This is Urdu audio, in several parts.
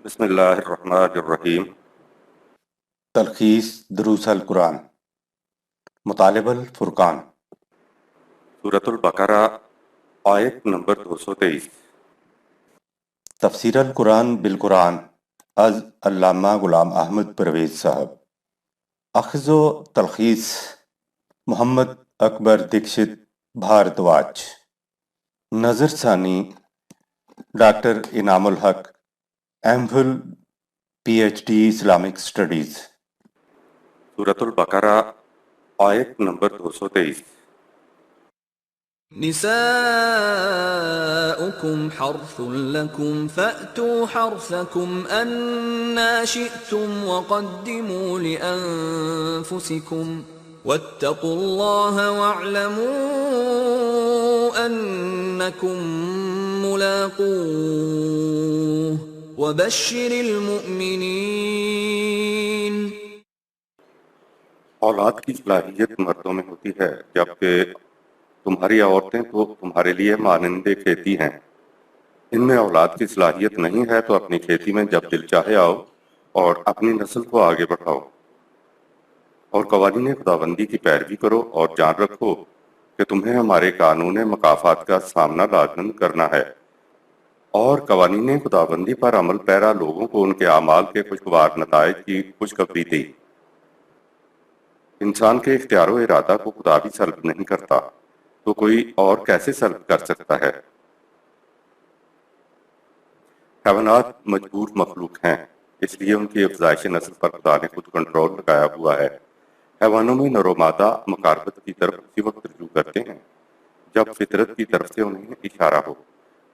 بسم اللہ الرحمن الرحیم۔ تلخیص دروس القرآن، مطالب الفرقان، سورۃ البقرہ آیت نمبر 223۔ تفسیر القرآن بالقرآن از علامہ غلام احمد پرویز صاحب۔ اخذ و تلخیص محمد اکبر دکشت بھاردواج۔ نظر ثانی doctor Inam ul-Haq, M Phil P H D Islamic studies. سورۃ البقرہ آیت نمبر 223۔ نساؤكم حرث لكم فأتوا حرثكم أنا شئتم وقدموا لأنفسكم واتقوا الله واعلموا أنكم ملاقوه وبشر المؤمنين۔ اولاد کی صلاحیت مردوں میں ہوتی ہے، جبکہ تمہاری عورتیں تو تمہارے لیے مانندے کھیتی ہیں۔ ان میں اولاد کی صلاحیت نہیں ہے تو اپنی کھیتی میں جب دل چاہے آؤ اور اپنی نسل کو آگے بڑھاؤ، اور قوانین خداوندی کی پیروی کرو، اور جان رکھو کہ تمہیں ہمارے قانون مکافات کا سامنا لازم کرنا ہے، اور قوانین خداوندی پر عمل پیرا لوگوں کو ان کے اعمال کے خوشگوار نتائج کی خوشخبری دی۔ انسان کے اختیار و ارادہ کو خدا بھی سلب نہیں کرتا تو کوئی اور کیسے سلب کر سکتا ہے؟ حیوانات مجبور مخلوق ہیں، اس لیے ان کی افزائش نسل پر خدا نے خود کنٹرول لگایا ہوا ہے۔ حیوانوں میں نر و مادہ مقاربت کی طرف اسی وقت رجوع کرتے ہیں جب فطرت کی طرف سے انہیں اشارہ ہو۔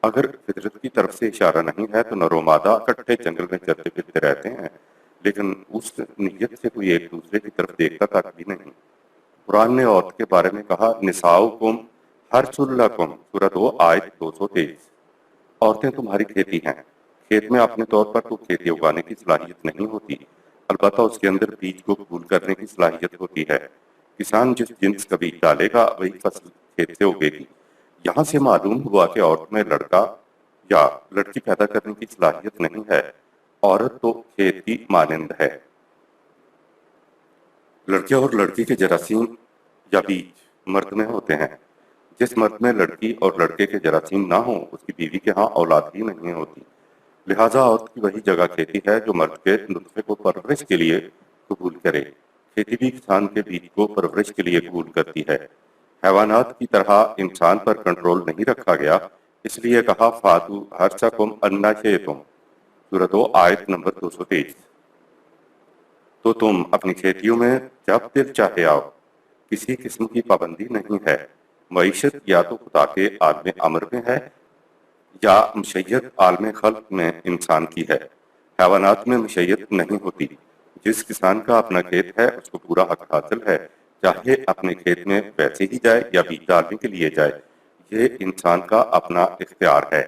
اگر فطرت کی طرف سے اشارہ نہیں ہے تو نر و مادہ اکٹھے جنگل میں چلتے پھرتے رہتے ہیں، لیکن اس نیت سے کوئی ایک دوسرے کی طرف دیکھتا تک بھی نہیں۔ قرآن نے عورت کے بارے میں کہا نساؤکم حرث لکم، سورۃ 2 آیت 223۔ عورتیں تمہاری کھیتی ہیں۔ کھیت میں اپنے طور پر تو کھیتی اگانے کی صلاحیت نہیں ہوتی، البتہ اس کے اندر بیج کو قبول کرنے کی صلاحیت ہوتی ہے۔ کسان جس جنس کا بیج ڈالے گا وہی فصل کھیت سے اگے گی۔ یہاں سے معلوم ہوا کہ عورت میں لڑکا یا لڑکی پیدا کرنے کی صلاحیت نہیں ہے، عورت تو کھیت کی مانند ہے۔ لڑکے اور لڑکی کے جراثیم یا بیج مرد میں ہوتے ہیں۔ جس مرد میں لڑکی اور لڑکے کے جراثیم نہ ہوں اس کی بیوی کے ہاں اولاد ہی نہیں ہوتی، لہٰذا عورت کی وہی جگہ کھیتی ہے جو مرد کے نطفے کو پرورش کے لیے قبول کرے۔ کھیتی بھی کسان کے بیج کو پرورش کے لیے قبول کرتی ہے۔ حیوانات کی طرح انسان پر کنٹرول نہیں رکھا گیا، اس لیے کہا فاتو حرثکم انا شئتم، سورۃ 2 آیت نمبر 223۔ تو تم اپنی کھیتیوں میں جب دل چاہے آؤ، کسی قسم کی پابندی نہیں ہے۔ معیشت یا تو خدا کے عالم امر میں ہے یا مشیت عالم خلق میں انسان کی ہے۔ حیوانات میں مشیت نہیں ہوتی۔ جس کسان کا اپنا کھیت ہے اس کو پورا حق حاصل ہے، چاہے اپنے کھیت میں ویسے ہی جائے یا بیج ڈالنے کے لیے جائے، یہ انسان کا اپنا اختیار ہے۔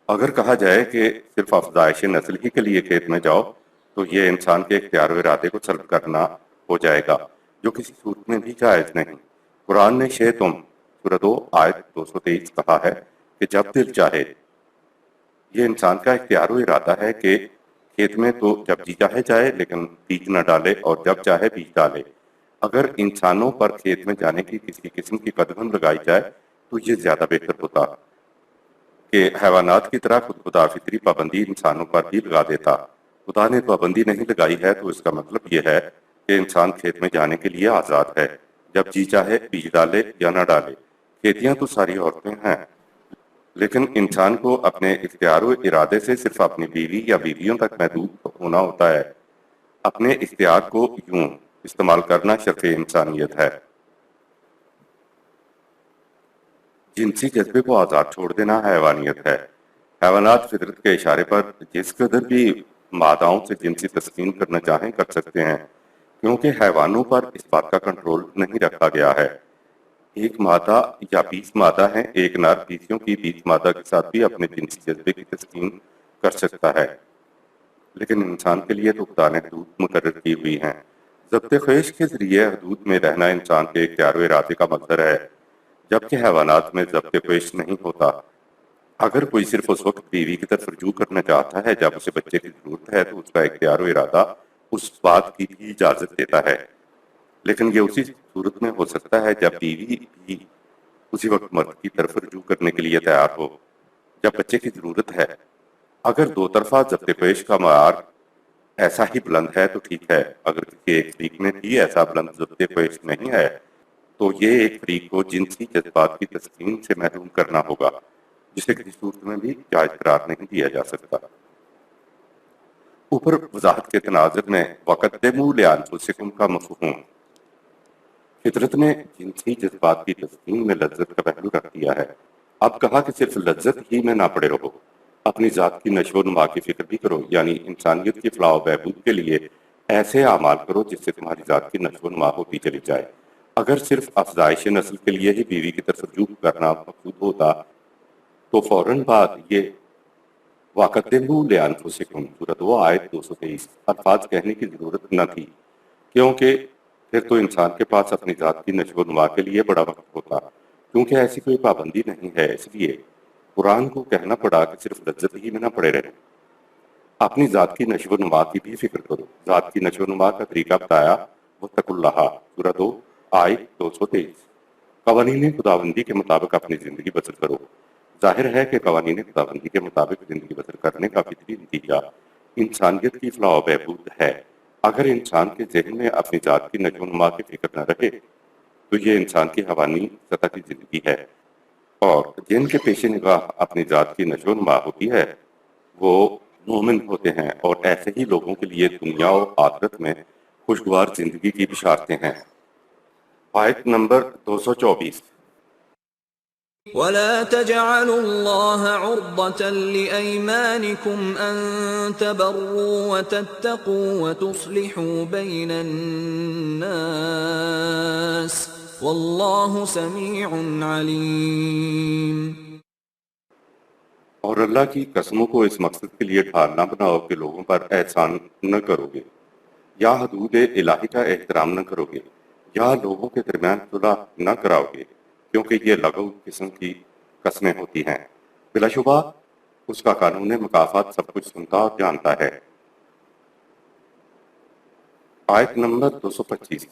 اگر کہا جائے کہ صرف افزائش نسل ہی کے لیے کھیت میں جاؤ تو یہ انسان کے اختیار و ارادے کو سلب کرنا ہو جائے گا، جو کسی صورت میں بھی جائز نہیں۔ قرآن نے شئتم سورۃ 2 آیت 223 کہا ہے کہ جب دل چاہے۔ یہ انسان کا اختیار و ارادہ ہے کہ کھیت میں تو جب جی چاہے جائے لیکن بیج نہ ڈالے، اور جب چاہے بیج ڈالے۔ اگر انسانوں پر کھیت میں جانے کی کسی قسم کی قدغن لگائی جائے تو یہ زیادہ بہتر ہوتا کہ حیوانات کی طرح خود خدا فطری پابندی انسانوں پر بھی لگا دیتا۔ خدا نے پابندی نہیں لگائی ہے تو اس کا مطلب یہ ہے کہ انسان کھیت میں جانے کے لیے آزاد ہے، جب جی چاہے بیج ڈالے یا نہ ڈالے۔ کھیتیاں تو ساری عورتیں ہیں، لیکن انسان کو اپنے اختیار و ارادے سے صرف اپنی بیوی یا بیویوں تک محدود ہونا ہوتا ہے۔ اپنے اختیار کو یوں استعمال کرنا شرف انسانیت ہے۔ جنسی جذبے کو آزاد چھوڑ دینا حیوانیت ہے۔ حیوانات فطرت کے اشارے پر جس قدر بھی ماداؤں سے جنسی تسکین کرنا چاہیں کر سکتے ہیں، کیونکہ حیوانوں پر اس بات کا کنٹرول نہیں رکھا گیا ہے۔ ایک مادہ یا 20 مادہ ہیں، ایک نر بیسیوں کی 20 مادہ کے ساتھ بھی اپنے جنسی جذبے کی تسکین کر سکتا ہے، لیکن انسان کے لیے تو خدا نے حدود مقرر کی ہوئی ہیں۔ ضبط خیش کے ذریعے حدود میں رہنا انسان کے اختیار و ارادے کا مظہر ہے، جبکہ حیوانات میں ضبط خیش نہیں ہوتا۔ اگر کوئی صرف اس وقت بیوی کی طرف رجوع کرنا چاہتا ہے جب اسے بچے کی ضرورت ہے تو اس کا اختیار و ارادہ اس بات کی بھی اجازت دیتا ہے، لیکن یہ اسی صورت میں ہو سکتا ہے جب بیوی بھی اسی وقت مرد کی طرف رجوع کرنے کے لیے تیار ہو جب بچے کی ضرورت ہے۔ اگر دو طرفہ ضبط پیش کا معیار ایسا ہی بلند ہے تو ٹھیک ہے، اگر کسی ایک فریق میں بھی ایسا بلند ضبط پیش نہیں ہے تو یہ ایک فریق کو جنسی جذبات کی تسکین سے محروم کرنا ہوگا، جسے کسی صورت میں بھی جائز قرار نہیں دیا جا سکتا۔ اوپر وضاحت کے تناظر میں وَقَدِّمُوا لِأَنفُسِكُمْ کا مفہوم فطرت نے جنسی جذبات کی تسکین میں لذت کا پہلو رکھ دیا ہے۔ اب کہا کہ صرف لذت ہی میں نہ پڑے رہو، اپنی ذات کی نشو و نما کی فکر بھی کرو، یعنی انسانیت کی فلاح و بہبود کے لیے ایسے اعمال کرو جس سے تمہاری ذات کی نشو و نما ہوتی چلی جائے۔ اگر صرف افزائش نسل کے لیے ہی بیوی کی طرف رجوع کرنا مقصود ہوتا تو فوراً بعد یہ وَقَدِّمُوا لِأَنفُسِكُمْ سورۃ 2 آیت 223 الفاظ کہنے کی ضرورت نہ تھی، کیونکہ پھر تو انسان کے پاس اپنی ذات کی نشو و نما کے لیے بڑا وقت ہوتا، کیونکہ ایسی کوئی پابندی نہیں ہے، اس لیے قرآن کو کہنا پڑا کہ صرف لذت ہی میں نہ پڑے رہے، اپنی ذات کی نشو و نما کی بھی فکر کرو۔ ذات کی نشو و نما کا طریقہ بتایا وَاتَّقُوا اللَّهَ سورۃ 2 آیت 223 قوانین خداوندی کے مطابق اپنی زندگی بسر کرو۔ ظاہر ہے کہ قوانین خداوندی کے مطابق زندگی بسر کرنے کا فطری نتیجہ انسانیت کی فلاح و بہبود ہے۔ اگر انسان کے ذہن میں اپنی ذات کی نشو و نما کی فکر نہ رہے تو یہ انسان کی حیوانی سطح کی زندگی ہے، اور جن کے پیش نگاہ اپنی ذات کی نشو و نما ہوتی ہے وہ مومن ہوتے ہیں، اور ایسے ہی لوگوں کے لیے دنیا و آخرت میں خوشگوار زندگی کی بشارتیں ہیں۔ آیت نمبر 224 ولا تجعلوا الله عرضة لأيمانكم أن تبروا وتتقوا وتصلحوا بين الناس والله سميع عليم۔ اور اللہ کی قسموں کو اس مقصد کے لیے ڈھال نہ بناؤ کہ لوگوں پر احسان نہ کرو گے، یا حدود الہی کا احترام نہ کرو گے، یا لوگوں کے درمیان صلح نہ کراؤ گے، کیونکہ یہ لغو قسم کی قسمیں ہوتی ہیں۔ بلا شبہ اس کا قانون مکافات سب کچھ سنتا اور جانتا ہے۔ آیت نمبر 225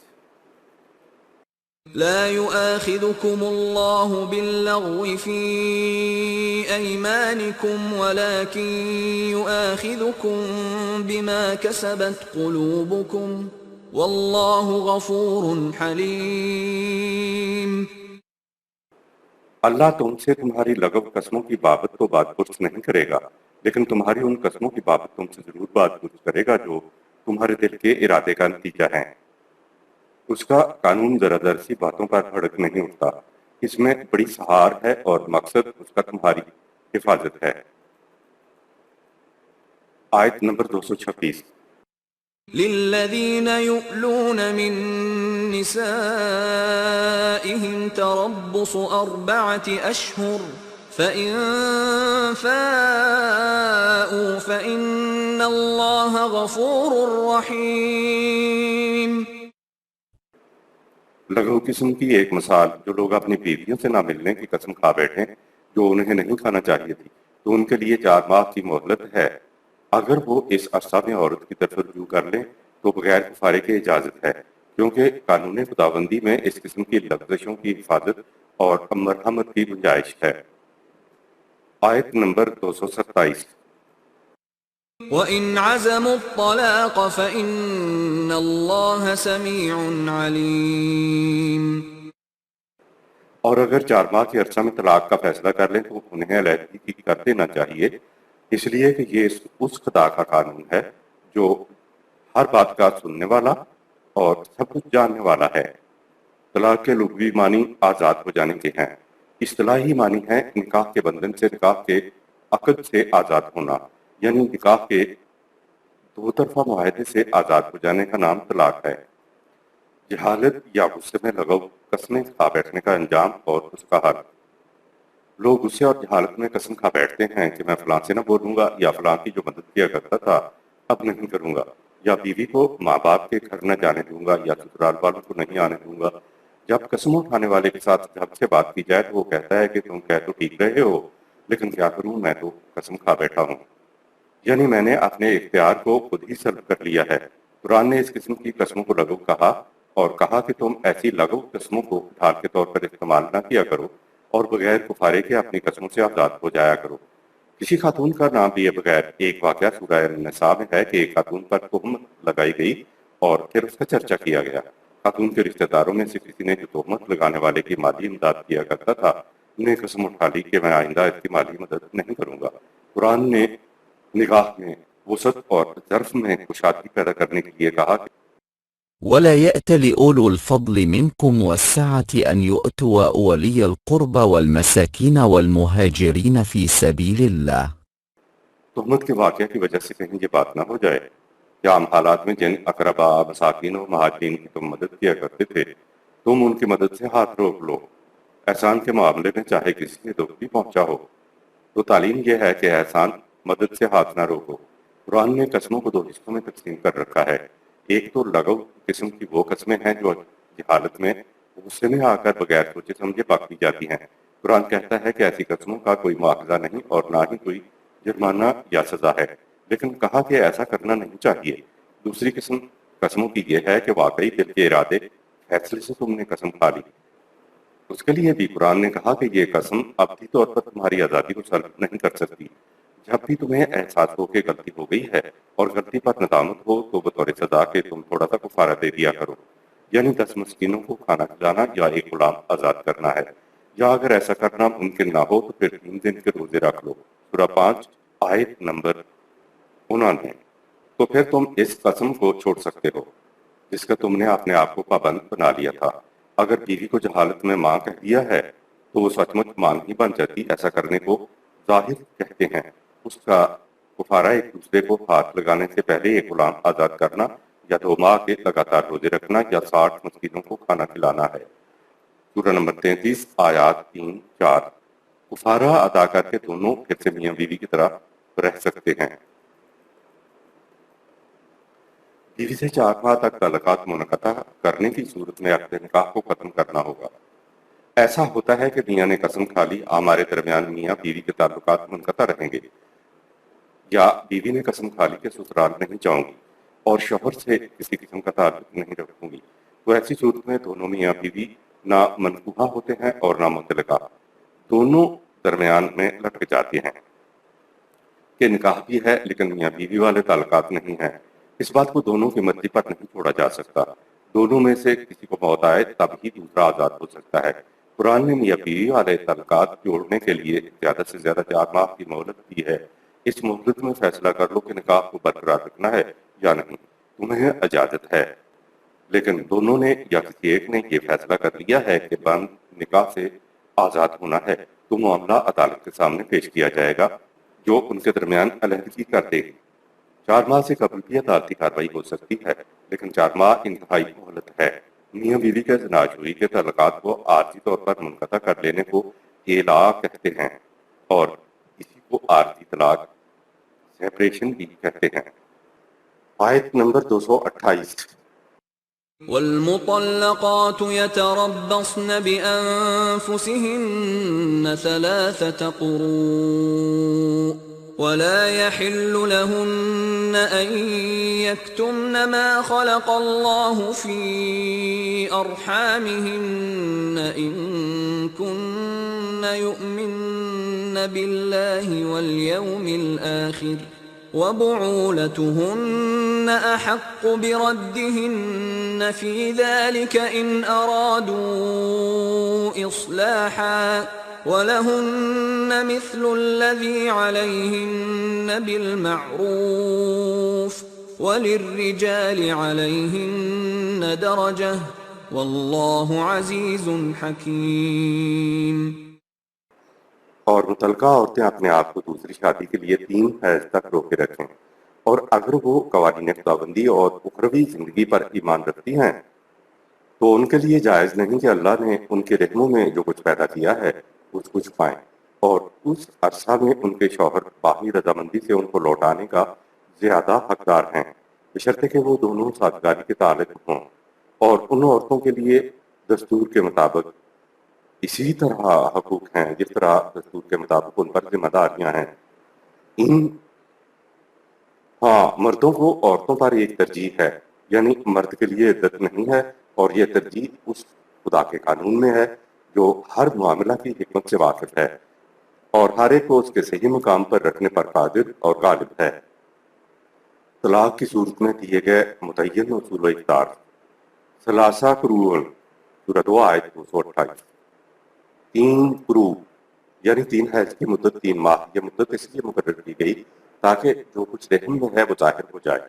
لا يؤاخذكم الله باللغو في أيمانكم ولكن يؤاخذكم بما كسبت قلوبكم والله غفور حليم۔ اللہ تم سے تمہاری لغو قسموں کی بابت تو بات پرس نہیں کرے گا، لیکن تمہاری ان قسموں کی بابت تم سے ضرور بات پرس کرے گا جو تمہارے دل کے ارادے کا نتیجہ ہیں۔ اس کا قانون ذرا ذر سی باتوں پر بھڑک نہیں اٹھتا، اس میں بڑی سہار ہے اور مقصد اس کا تمہاری حفاظت ہے۔ آیت نمبر 226 للذين يؤلون من نسائهم تربص 4 أشهر فإن فاءوا فإن الله غفور رحيم۔ لغو قسم کی ایک مثال، جو لوگ اپنی بیویوں سے نہ ملنے کی قسم کھا بیٹھیں جو انہیں نہیں کھانا چاہیے تھی، تو ان کے لیے 4 ماہ کی مہلت ہے۔ اگر وہ اس عرصہ میں عورت کی طرف رجوع کر لیں تو بغیر کفارے کے اجازت ہے، کیونکہ قانون خداوندی میں اس قسم کی لغزشوں کی حفاظت اور مرحمت کی گنجائش ہے۔ آیت نمبر 227 وَإِنْ عَزَمُوا الطَّلَاقَ فَإِنَّ اللَّهَ سَمِيعٌ عَلِيمٌ۔ اور اگر 4 ماہ کے عرصہ میں طلاق کا فیصلہ کر لیں تو انہیں علیحدگی کر دینا چاہیے، اس لیے کہ یہ اس خدا کا قانون ہے جو ہر بات کا سننے والا اور سب کچھ جاننے والا ہے۔ طلاق کے لغوی معنی آزاد ہو جانے کے ہیں، اصطلاحی معنی ہے نکاح کے بندھن سے، نکاح کے عقد سے آزاد ہونا، یعنی نکاح کے 2 طرفہ معاہدے سے آزاد ہو جانے کا نام طلاق ہے۔ جہالت یا غصے میں لغو قسمیں کھا بیٹھنے کا انجام اور اس کا حل۔ لوگ غصے اور جہالت میں قسم کھا بیٹھتے ہیں کہ میں فلاں سے نہ بولوں گا، یا فلاں کی جو مدد کیا کرتا تھا اب نہیں کروں گا، یا بیوی کو ماں باپ کے گھر نہ جانے دوں گا، یا سسرال والوں کو نہیں آنے دوں گا۔ جب قسم اٹھانے والے کے ساتھ جب سے بات کی جائے تو وہ کہتا ہے کہ تم کہہ تو ٹھیک رہے ہو، لیکن کیا کروں، میں تو قسم کھا بیٹھا ہوں۔ یعنی میں نے اپنے اختیار کو خود ہی سلب کر لیا ہے۔ قرآن نے اس قسم کی قسموں کو لغو کہا اور کہا کہ تم ایسی لغو قسموں کو ڈھال کے طور پر استعمال نہ کیا کرو اور بغیر کفارے کے اپنی قسموں سے آزاد ہو جایا کرو۔ کسی خاتون کا نام لیے بغیر ایک واقعہ سورہ النساء میں ہے کہ ایک خاتون پر تہمت لگائی گئی اور پھر اس کا چرچا کیا گیا۔ خاتون کے رشتہ داروں میں سے کسی نے جو تہمت لگانے والے کی مالی امداد کیا کرتا تھا، انہیں قسم اٹھا لی کہ میں آئندہ اس کی مالی مدد نہیں کروں گا۔ قرآن نے نگاہ میں وسعت اور ظرف میں کشادگی پیدا کرنے کے لیے کہا کہ ولا يأتل أولو الفضل منكم والسعة أن يؤتوا أولي القربى والمساكين والمهاجرين في سبيل الله. تہمت کے واقعہ کی وجہ سے کہیں یہ بات نہ ہو جائے کہ عام حالات میں جن اقربا، مساکین و مہاجرین کی تم مدد کیا کرتے تھے، تم ان کی مدد سے ہاتھ روک لو۔ احسان کے معاملے میں چاہے کسی سے دکھ بھی پہنچا ہو تو تعلیم یہ ہے کہ احسان مدد سے ہاتھ نہ روکو۔ قرآن نے قسموں کو دو حصوں میں تقسیم کر رکھا ہے۔ ایک تو لغو قسم کی وہ قسمیں ہیں جو جہالت میں غصے میں آ کر بغیر سوچے سمجھے پاک دی جاتی ہیں۔ قرآن کہتا ہے کہ ایسی قسموں کا کوئی مواخذہ نہیں اور نہ ہی کوئی جرمانہ یا سزا ہے، لیکن کہا کہ ایسا کرنا نہیں چاہیے۔ دوسری قسم قسموں کی یہ ہے کہ واقعی دل کے ارادے فیصلے سے تم نے قسم کھا لی۔ اس کے لیے بھی قرآن نے کہا کہ یہ قسم ابدی طور پر تمہاری آزادی کو سلب نہیں کر سکتی۔ جب بھی تمہیں احساس ہو کہ غلطی ہو گئی ہے اور غلطی پر ندامت ہو تو بطور سزا کہ تم تھوڑا سا کفارہ دے دیا کرو، یعنی 10 مسکینوں کو کھانا کھلانا یا ایک غلام آزاد کرنا ہے، یا اگر ایسا کرنا ممکن نہ ہو تو پھر 3 دن کے روزے رکھ لو۔ سورہ 5 آیت نمبر 99۔ تو پھر تم اس قسم کو چھوڑ سکتے ہو جس کا تم نے اپنے آپ کو پابند بنا لیا تھا۔ اگر بیوی کو جہالت میں ماں کہہ دیا ہے تو وہ سچ مچ ماں نہیں بن جاتی۔ ایسا کرنے کو ظاہر کہتے ہیں۔ اس کا کفارہ ایک دوسرے کو ہاتھ لگانے سے پہلے ایک غلام آزاد کرنا یا 2 ماہ کے لگاتار روزے رکھنا یا 60 مسکینوں کو کھانا کھلانا ہے۔ سورہ نمبر 33 آیات 3-4۔ کفارہ ادا کر کے دونوں پھر سے میاں بیوی کی طرح رہ سکتے ہیں۔ بیوی سے 4 ماہ تک تعلقات منقطع کرنے کی صورت میں عقد نکاح کو ختم کرنا ہوگا۔ ایسا ہوتا ہے کہ میاں نے قسم کھا لی ہمارے درمیان میاں بیوی کے تعلقات منقطع رہیں گے، یا بیوی نے قسم کھا لی کہ سسرال نہیں جاؤں گی اور شوہر سے کسی قسم کا تعلق نہیں رکھوں گی، تو ایسی صورت میں دونوں میاں بیوی نہ منقوحہ ہوتے ہیں اور نہ مطلقہ، دونوں درمیان میں لٹک جاتے ہیں کہ نکاح بھی ہے لیکن میاں بیوی والے تعلقات نہیں ہیں۔ اس بات کو دونوں کی مرضی پر نہیں چھوڑا جا سکتا۔ دونوں میں سے کسی کو موت آئے تب ہی دوسرا آزاد ہو سکتا ہے۔ قرآن نے میاں بیوی والے تعلقات جوڑنے کے لیے زیادہ سے زیادہ 4 ماہ کی مہلت دی ہے۔ اس مہلت میں فیصلہ کر لو کہ نکاح کو برقرار رکھنا ہے یا نہیں، تمہیں اجازت ہے۔ لیکن دونوں نے یا کسی ایک نے یہ فیصلہ کر لیا ہے کہ بند نکاح سے آزاد ہونا ہے تو معاملہ عدالت کے سامنے پیش کیا جائے گا جو ان کے درمیان علیحدگی کر دے گی۔ 4 ماہ سے قبل بھی عدالتی کارروائی ہو سکتی ہے، لیکن 4 ماہ انتہائی مہلت ہے۔ میاں بیوی کے زناشویی کے تعلقات کو عارضی طور پر منقطع کر لینے کو الاء کہتے ہیں اور اسی کو عارضی طلاق سیپریشن بھی کہتے ہیں۔ آیت نمبر 228۔ والمطلقات يتربصن بأنفسهن 3 قروء ولا يحل لهن أن يكتمن ما خلق الله في أرحامهن إن كن يؤمن بالله واليوم الآخر وبعولتهن أحق بردهن في ذلك إن أرادوا إصلاحا وَلَهُنَّ مِثْلُ الَّذِي عَلَيْهِنَّ بِالْمَعْرُوفِ وَلِلرِّجَالِ عَلَيْهِنَّ دَرَجَةٌ وَاللَّهُ عَزِيزٌ حَكِيمٌ۔ اور متعلقہ عورتیں اپنے آپ کو دوسری شادی کے لیے 3 حیض تک روکے رکھیں، اور اگر وہ قوانین خداوندی اور اخروی زندگی پر ایمان رکھتی ہیں تو ان کے لیے جائز نہیں کہ اللہ نے ان کے رحموں میں جو کچھ پیدا کیا ہے اس کو چھپائیں، اور اس عرصہ میں ان کے شوہر باہمی رضامندی سے ان کو لوٹانے کا زیادہ حقدار ہیں، بشرطے کہ وہ دونوں سازگاری کے تعلق ہوں، اور ان عورتوں کے لیے دستور کے مطابق اسی طرح حقوق ہیں جس طرح دستور کے مطابق ان پر ذمہ داریاں ہیں. ہاں، مردوں کو عورتوں پر ایک ترجیح ہے، یعنی مرد کے لیے عدت نہیں ہے، اور یہ ترجیح اس خدا کے قانون میں ہے جو ہر معاملہ کی حکمت سے واقف ہے اور ہر ایک کو اس کے صحیح مقام پر رکھنے پر قادر اور غالب ہے. طلاق کی صورت میں دیے گئے متعین اصول و اقدار. ثلاثہ قروء سورۃ 2 آیت 228. 3 قروء یعنی 3 حیض کی مدت 3 ماہ. یہ مدت اس لیے مقرر کی گئی تاکہ جو کچھ رحم میں ہے وہ ظاہر ہو جائے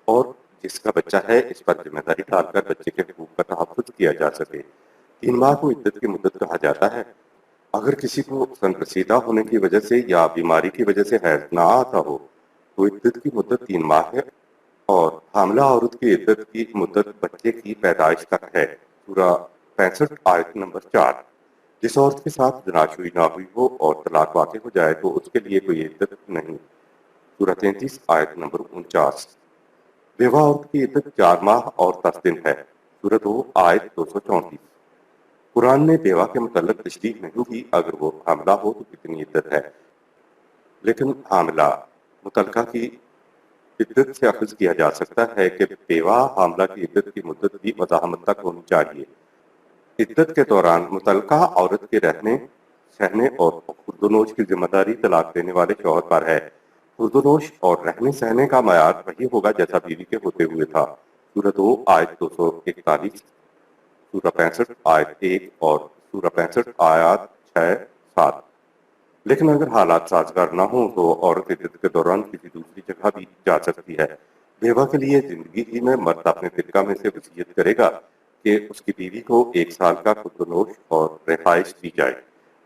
اور جس کا بچہ ہے اس پر ذمہ داری ڈال کر بچے کے حقوق کا تحفظ کیا جا سکے. 3 ماہ کو عدت کی مدت کہا جاتا ہے. اگر کسی کو سن رسیدہ ہونے کی وجہ سے یا بیماری کی وجہ سے حیض نہ آتا ہو تو عدت کی مدت 3 ماہ ہے، اور حاملہ عورت کی عدت کی مدت بچے کی پیدائش تک ہے. سورہ 65 آیت نمبر 4. جس عورت کے ساتھ زناشوئی نہ ہوئی ہو اور طلاق واقع ہو جائے تو اس کے لیے کوئی عدت نہیں. سورہ 33 آیت نمبر 49. بیوہ عورت کی عدت 4 ماہ اور 10 دن ہے. سورہ 2 آیت 234. قرآن نے بیوہ کے متعلق تشریح نہیں کی اگر وہ حاملہ ہو تو کتنی عدت ہے، لیکن حاملہ متعلقہ کی عدت سے اخذ کیا جا سکتا ہے کہ بیوہ حاملہ کی عدت کی مدت بھی مزاحمت تک ہونی چاہیے. عدت کے دوران متعلقہ عورت کے رہنے سہنے اور خورد و نوش کی ذمہ داری طلاق دینے والے شوہر پر ہے. خورد و نوش اور رہنے سہنے کا معیار وہی ہوگا جیسا بیوی کے ہوتے ہوئے تھا. سورہ 2 آیت 241. سورہ 65 آیت 1 اور سورہ 65 آیات 6-7. لیکن اگر حالات سازگار نہ ہوں تو عورت عدت کے دوران کسی دوسری جگہ بھی جا سکتی ہے. بیوہ کے لیے زندگی ہی میں مرد اپنے فرقہ میں سے وصیت کرے گا کہ اس کی بیوی کو 1 سال کا خورد و نوش اور رہائش دی جائے.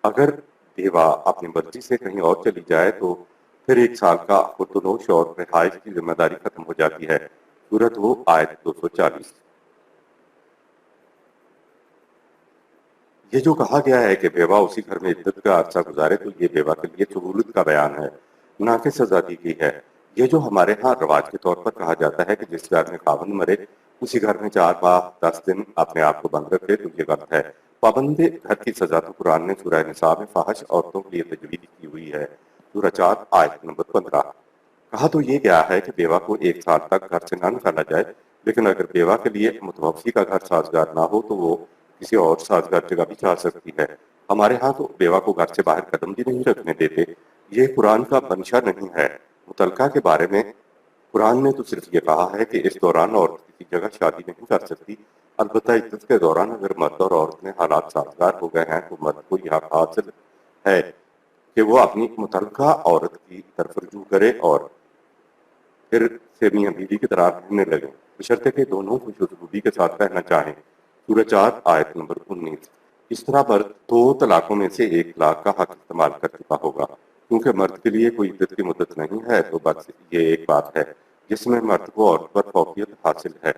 اگر بیوہ اپنی مرضی سے کہیں اور چلی جائے تو پھر 1 سال کا خورد و نوش اور رہائش کی ذمہ داری ختم ہو جاتی ہے. سورہ 2 آیت 240. یہ جو کہا گیا ہے کہ بیوہ اسی گھر میں عدت کا عرصہ گزارے تو یہ بیوہ کے لیے سہولت کا بیان ہے، نہ کہ سزا دی گئی ہے. یہ جو ہمارے ہاں رواج کے طور پر کہا جاتا ہے کہ جس گھر میں خاوند مرے اسی گھر میں 4 ماہ 10 دن اپنے آپ کو بند رکھے تو یہ غلط ہے. پابند گھر کی سزا تو قرآن نے سورہ نساء میں فاحش عورتوں کے لیے تجویز کی ہوئی ہے. سورہ 4 آیت نمبر 15. کہا تو یہ گیا ہے کہ بیوہ کو 1 سال تک گھر سے نہ نکالا جائے، لیکن اگر بیوہ کے لیے متوفی کا گھر سازگار نہ ہو تو وہ کسی اور سازگار جگہ بھی جا سکتی ہے. ہمارے ہاں تو بیوہ کو گھر سے باہر قدم بھی نہیں رکھنے دیتے. یہ قرآن کا منشا نہیں ہے. متعلقہ کے بارے میں قرآن نے تو صرف یہ کہا ہے کہ اس دوران عورت کسی جگہ شادی نہیں کر سکتی. البتہ عدت کے دوران اگر مرد اور عورت میں حالات سازگار ہو گئے ہیں تو مرد کو یہ حق حاصل ہے کہ وہ اپنی متعلقہ عورت کی طرف رجوع کرے اور پھر سے میاں بیوی کی طرح رہنے لگے، بشرطے کہ دونوں خوش اسلوبی کے ساتھ رہنا چاہیں. سورہ 4 آیت نمبر 19. اس طرح مرد 2 طلاقوں میں سے 1 طلاق کا حق استعمال کر چکا ہوگا. کیونکہ مرد کے لیے کوئی عدت کی مدت نہیں ہے تو بس یہ ایک بات ہے جس میں مرد کو عورت پر فوقیت حاصل ہے.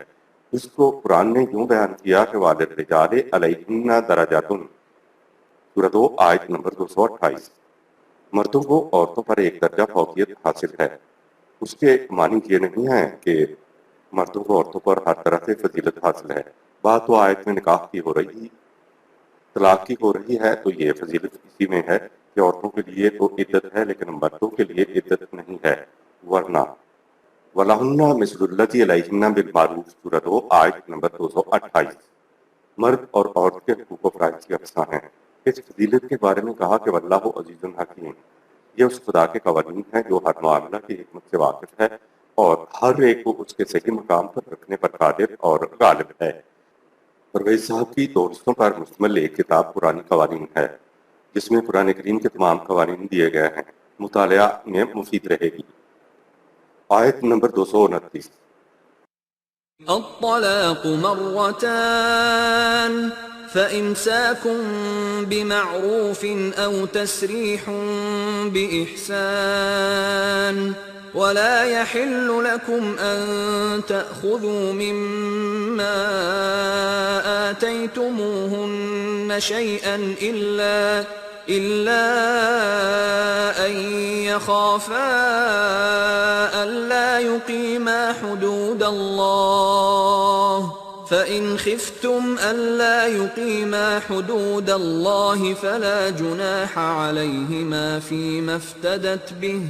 اس کو قرآن نے یوں بیان کیا کہ وَلِلرِّجَالِ عَلَيْهِنَّ دَرَجَاتٌ. سورہ 2 آیت نمبر 228. مردوں کو عورتوں پر ایک درجہ فوقیت حاصل ہے. اس کے معنی یہ نہیں ہے کہ مردوں کو عورتوں پر ہر طرح سے فضیلت حاصل ہے. بات تو آیت میں نکاح کی ہو رہی طلاق کی ہو رہی ہے تو یہ فضیلت اسی میں ہے کہ عورتوں کے لیے تو عدت ہے لیکن مردوں کے لیے عدت نہیں ہے. ورنہ وَلَهُنَّ مِثْلُ الَّذِي عَلَيْهِنَّ بِالْمَعْرُوفِ سورہ 2 آیت نمبر 228. مرد اور عورت کے حقوق و فرائض کی اقسام ہیں. اس فضیلت کے بارے میں کہا کہ واللہ عزیز حکیم. یہ اس خدا کے قوانین ہیں جو ہر معاملہ کی حکمت سے واقف ہے اور ہر ایک کو اس کے صحیح مقام پر رکھنے پر قادر اور غالب ہے. پرویز صاحب کی 2 حصوں پر مشتمل ایک کتاب پرانی قوانین ہے جس میں قرآن کریم کے تمام قوانین دیے گئے ہیں. مطالعہ میں مفید رہے گی. آیت نمبر 229. الطلاق مرتان فإمساك بمعروف أو تسريح بإحسان ولا يحل لكم أن تأخذوا مما آتيتموهن شيئا إلا أن يخافا ألا يقيما حدود الله فإن خفتم ألا يقيما حدود الله فلا جناح عليهما فيما افتدت به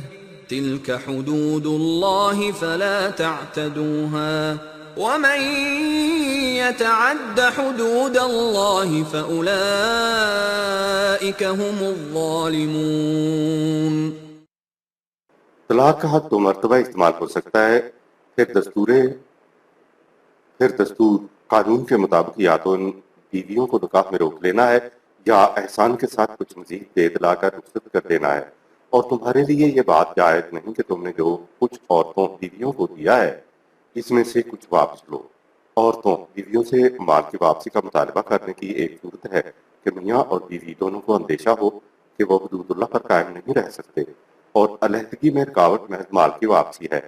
تلك حدود الله فلا تعتدوها ومن يتعد حدود الله فأولئك هم الظالمون۔ طلاق کا حق دو مرتبہ استعمال ہو سکتا ہے، پھر دستور قانون کے مطابق یا تو ان بیویوں کو نکاح میں روک لینا ہے یا احسان کے ساتھ کچھ مزید دے دلا کر رخصت کر دینا ہے، اور تمہارے لیے یہ بات جائز نہیں کہ تم نے جو کچھ عورتوں بیویوں کو دیا ہے اس میں سے کچھ واپس لو۔ عورتوں بیویوں سے مال کی واپسی کا مطالبہ کرنے کی ایک صورت ہے کہ میاں اور بیوی دونوں کو اندیشہ ہو کہ وہ حدود اللہ پر قائم نہیں رہ سکتے، اور علیحدگی میں رکاوٹ محض مال کی واپسی ہے۔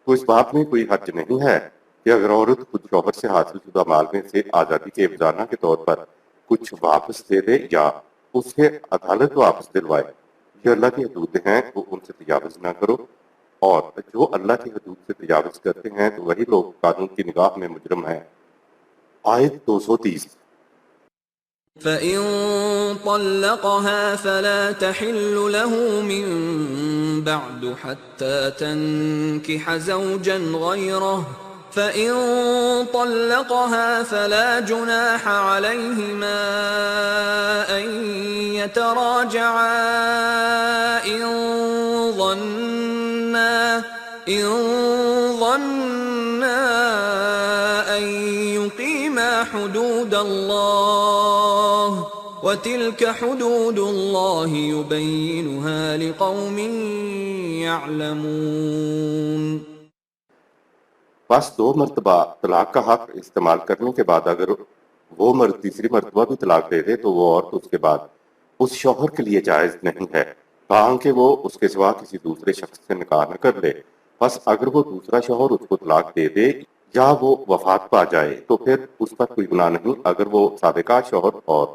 تو اس بات میں کوئی حرج نہیں ہے کہ اگر عورت خود شوہر سے حاصل شدہ مال میں سے آزادی کے افزانہ کے طور پر کچھ واپس دے دے یا اس سے عدالت واپس دلوائے۔ یہ اللہ کی حدود ہیں، تو ان سے تجاوز نہ کرو، اور جو اللہ کی حدود سے تجاوز کرتے ہیں تو وہی لوگ قانون کی نگاہ میں مجرم ہیں۔ آیت 230۔ فإن طلقها فلا تحل له من بعد حتى تنكح زوجا غيره فإن طلقها فلا جناح عليهما أن يتراجعا إن ظنا أن يقيما حدود الله وَتِلْكَ حُدُودُ اللَّهِ يُبَيِّنُهَا لِقَوْمٍ يَعْلَمُونَ۔ بس دو مرتبہ طلاق کا حق استعمال کرنے کے بعد اگر وہ مرد تیسری مرتبہ بھی طلاق دے دے تو وہ عورت اس کے بعد اس شوہر کے لیے جائز نہیں ہے، تاکہ وہ اس کے سوا کسی دوسرے شخص سے نکاح نہ کر لے۔ بس اگر وہ دوسرا شوہر اس کو طلاق دے دے یا وہ وفات پا جائے تو پھر اس پر کوئی گناہ نہیں اگر وہ سابقہ شوہر اور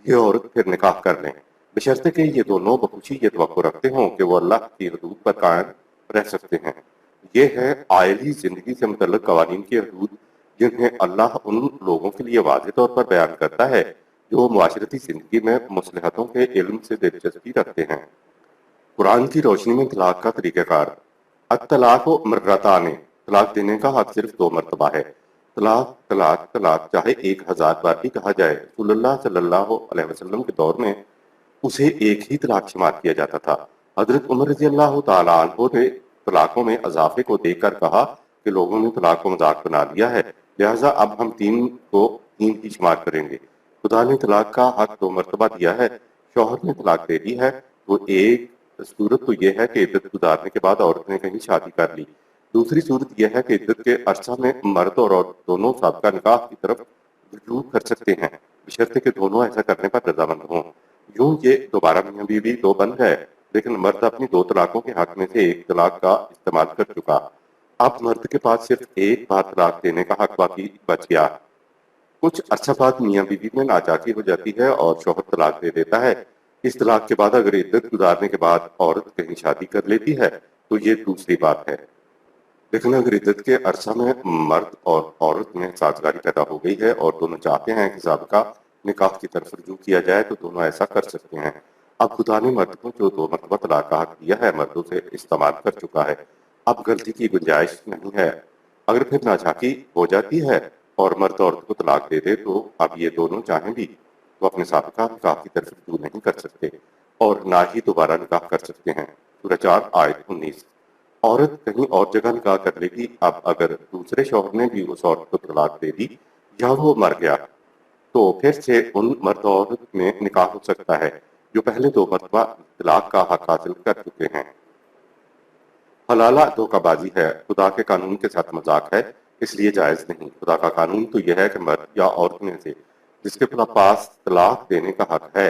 یہ عورت پھر نکاح کر لیں، بشرطے کہ یہ دونوں بخوشی یہ توقع رکھتے ہوں کہ وہ اللہ کی حدود پر قائم رہ سکتے ہیں۔ یہ ہے عائلی زندگی سے متعلق قوانین کی حدود جنہیں اللہ ان لوگوں کے لیے واضح طور پر بیان کرتا ہے جو معاشرتی زندگی میں مصلحتوں کے علم سے دلچسپی رکھتے ہیں۔ قرآن کی روشنی میں طلاق کا طریقہ کار۔ الطلاق مرتان، طلاق دینے کا حق صرف دو مرتبہ ہے۔ طلاق طلاق طلاق چاہے 1000 بار بھی کہا جائے، رسول اللہ صلی اللہ علیہ وسلم کے دور میں اسے ایک ہی طلاق شمار کیا جاتا تھا۔ حضرت عمر رضی اللہ تعالیٰ عنہ نے طلاقوں میں اضافے کو دیکھ کر کہا کہ لوگوں نے طلاق کو مذاق بنا لیا ہے، لہٰذا اب ہم 3 کو 3 ہی شمار کریں گے۔ خدا نے طلاق کا حق 2 مرتبہ دیا ہے۔ شوہر نے طلاق دے دی ہے تو ایک صورت تو یہ ہے کہ عدت گزارنے کے بعد عورت نے کہیں شادی کر لی، دوسری صورت یہ ہے کہ عدت کے عرصہ میں مرد اور عورت دونوں سابقہ نکاح کی طرف رجوع کر سکتے ہیں، بشرطے کہ دونوں ایسا کرنے پر رضامند ہوں۔ یوں یہ دوبارہ میاں بیوی تو بن گئے، لیکن مرد اپنی 2 طلاقوں کے حق میں سے ایک طلاق کا استعمال کر چکا۔ اب مرد کے پاس صرف ایک بار طلاق دینے کا حق باقی بچ گیا۔ کچھ عرصہ بعد میاں بیوی میں ناچاکی ہو جاتی ہے اور شوہر طلاق دے دیتا ہے۔ اس طلاق کے بعد اگر عدت گزارنے کے بعد عورت کہیں شادی کر لیتی ہے تو یہ دوسری بات ہے، لیکن اگر عدت کے عرصہ میں مرد اور عورت میں سازگاری پیدا ہو گئی ہے اور دونوں چاہتے ہیں کہ سابقہ نکاح کی طرف رجوع کیا جائے تو دونوں ایسا کر سکتے ہیں۔ اب خدا نے مرد کو جو 2 مرتبہ طلاق کا حق دیا ہے مردوں سے استعمال کر چکا ہے، اب غلطی کی گنجائش نہیں ہے۔ اگر پھر ناچاکی ہو جاتی ہے اور مرد عورت کو طلاق دے دے تو اب یہ دونوں چاہیں بھی تو اپنے سابقہ نکاح کی طرف رجوع نہیں کر سکتے اور نہ ہی دوبارہ نکاح کر سکتے ہیں۔ سورہ 4 آیت 19۔ عورت کہیں اور جگہ نکاح کر لے گی۔ اب اگر دوسرے شوہر نے بھی اس عورت کو طلاق دے دی یا وہ مر گیا تو پھر سے ان مرد اور عورت میں نکاح ہو سکتا ہے جو پہلے 2 مرتبہ طلاق کا حق حاصل کر چکے ہیں۔ حلالہ دھوکہ بازی ہے، خدا کے قانون کے ساتھ مذاق ہے، اس لیے جائز نہیں۔ خدا کا قانون تو یہ ہے کہ مرد یا عورت میں سے جس کے پاس طلاق دینے کا حق ہے